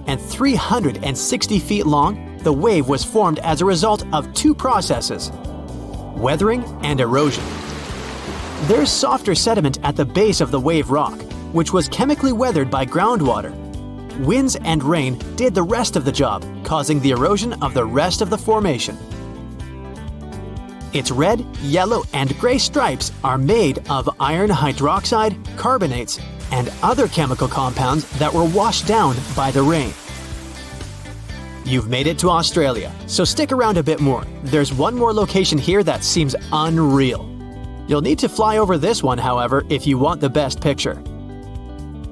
B: and 360 feet long, the wave was formed as a result of two processes: weathering and erosion. There's softer sediment at the base of the wave rock, which was chemically weathered by groundwater. Winds and rain did the rest of the job, causing the erosion of the rest of the formation. Its red, yellow, and gray stripes are made of iron hydroxide, carbonates, and other chemical compounds that were washed down by the rain. You've made it to Australia, so stick around a bit more. There's one more location here that seems unreal. You'll need to fly over this one, however, if you want the best picture.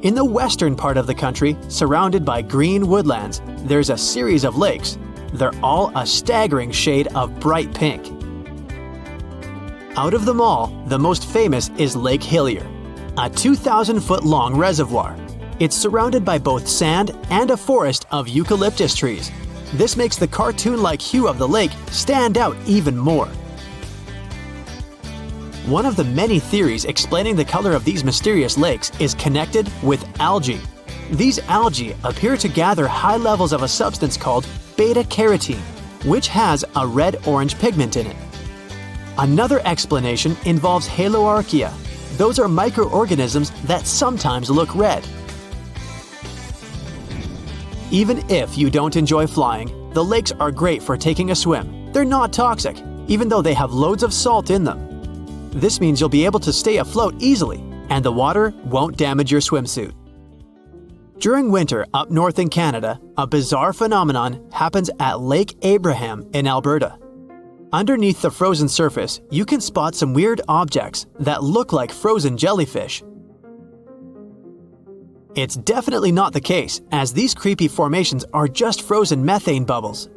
B: In the western part of the country, surrounded by green woodlands, there's a series of lakes. They're all a staggering shade of bright pink. Out of them all, the most famous is Lake Hillier, a 2,000-foot-long reservoir. It's surrounded by both sand and a forest of eucalyptus trees. This makes the cartoon-like hue of the lake stand out even more. One of the many theories explaining the color of these mysterious lakes is connected with algae. These algae appear to gather high levels of a substance called beta-carotene, which has a red-orange pigment in it. Another explanation involves haloarchaea. Those are microorganisms that sometimes look red. Even if you don't enjoy flying, the lakes are great for taking a swim. They're not toxic, even though they have loads of salt in them. This means you'll be able to stay afloat easily, and the water won't damage your swimsuit. During winter up north in Canada, a bizarre phenomenon happens at Lake Abraham in Alberta. Underneath the frozen surface, you can spot some weird objects that look like frozen jellyfish. It's definitely not the case, as these creepy formations are just frozen methane bubbles.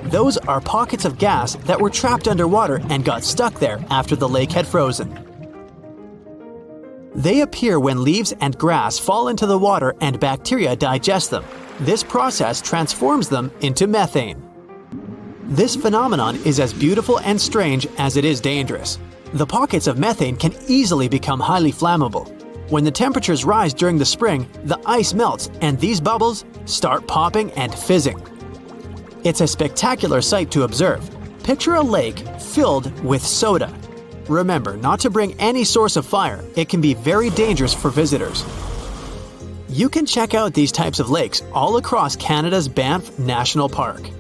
B: Those are pockets of gas that were trapped underwater and got stuck there after the lake had frozen. They appear when leaves and grass fall into the water and bacteria digest them. This process transforms them into methane. This phenomenon is as beautiful and strange as it is dangerous. The pockets of methane can easily become highly flammable. When the temperatures rise during the spring, the ice melts and these bubbles start popping and fizzing. It's a spectacular sight to observe. Picture a lake filled with soda. Remember not to bring any source of fire. It can be very dangerous for visitors. You can check out these types of lakes all across Canada's Banff National Park.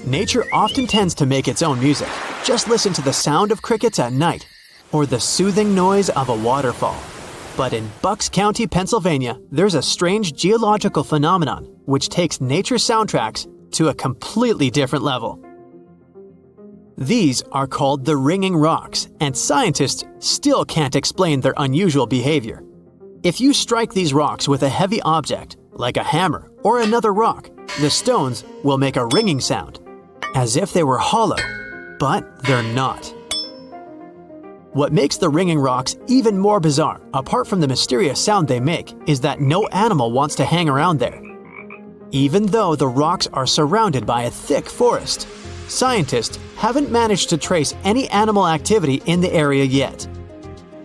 B: Nature often tends to make its own music. Just listen to the sound of crickets at night, or the soothing noise of a waterfall. But in Bucks County, Pennsylvania, there's a strange geological phenomenon which takes nature soundtracks to a completely different level. These are called the ringing rocks, and scientists still can't explain their unusual behavior. If you strike these rocks with a heavy object, like a hammer or another rock, the stones will make a ringing sound, as if they were hollow, but they're not. What makes the ringing rocks even more bizarre, apart from the mysterious sound they make, is that no animal wants to hang around there. Even though the rocks are surrounded by a thick forest, scientists haven't managed to trace any animal activity in the area yet.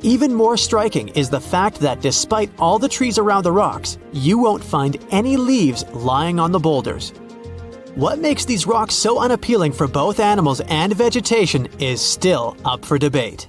B: Even more striking is the fact that despite all the trees around the rocks, you won't find any leaves lying on the boulders. What makes these rocks so unappealing for both animals and vegetation is still up for debate.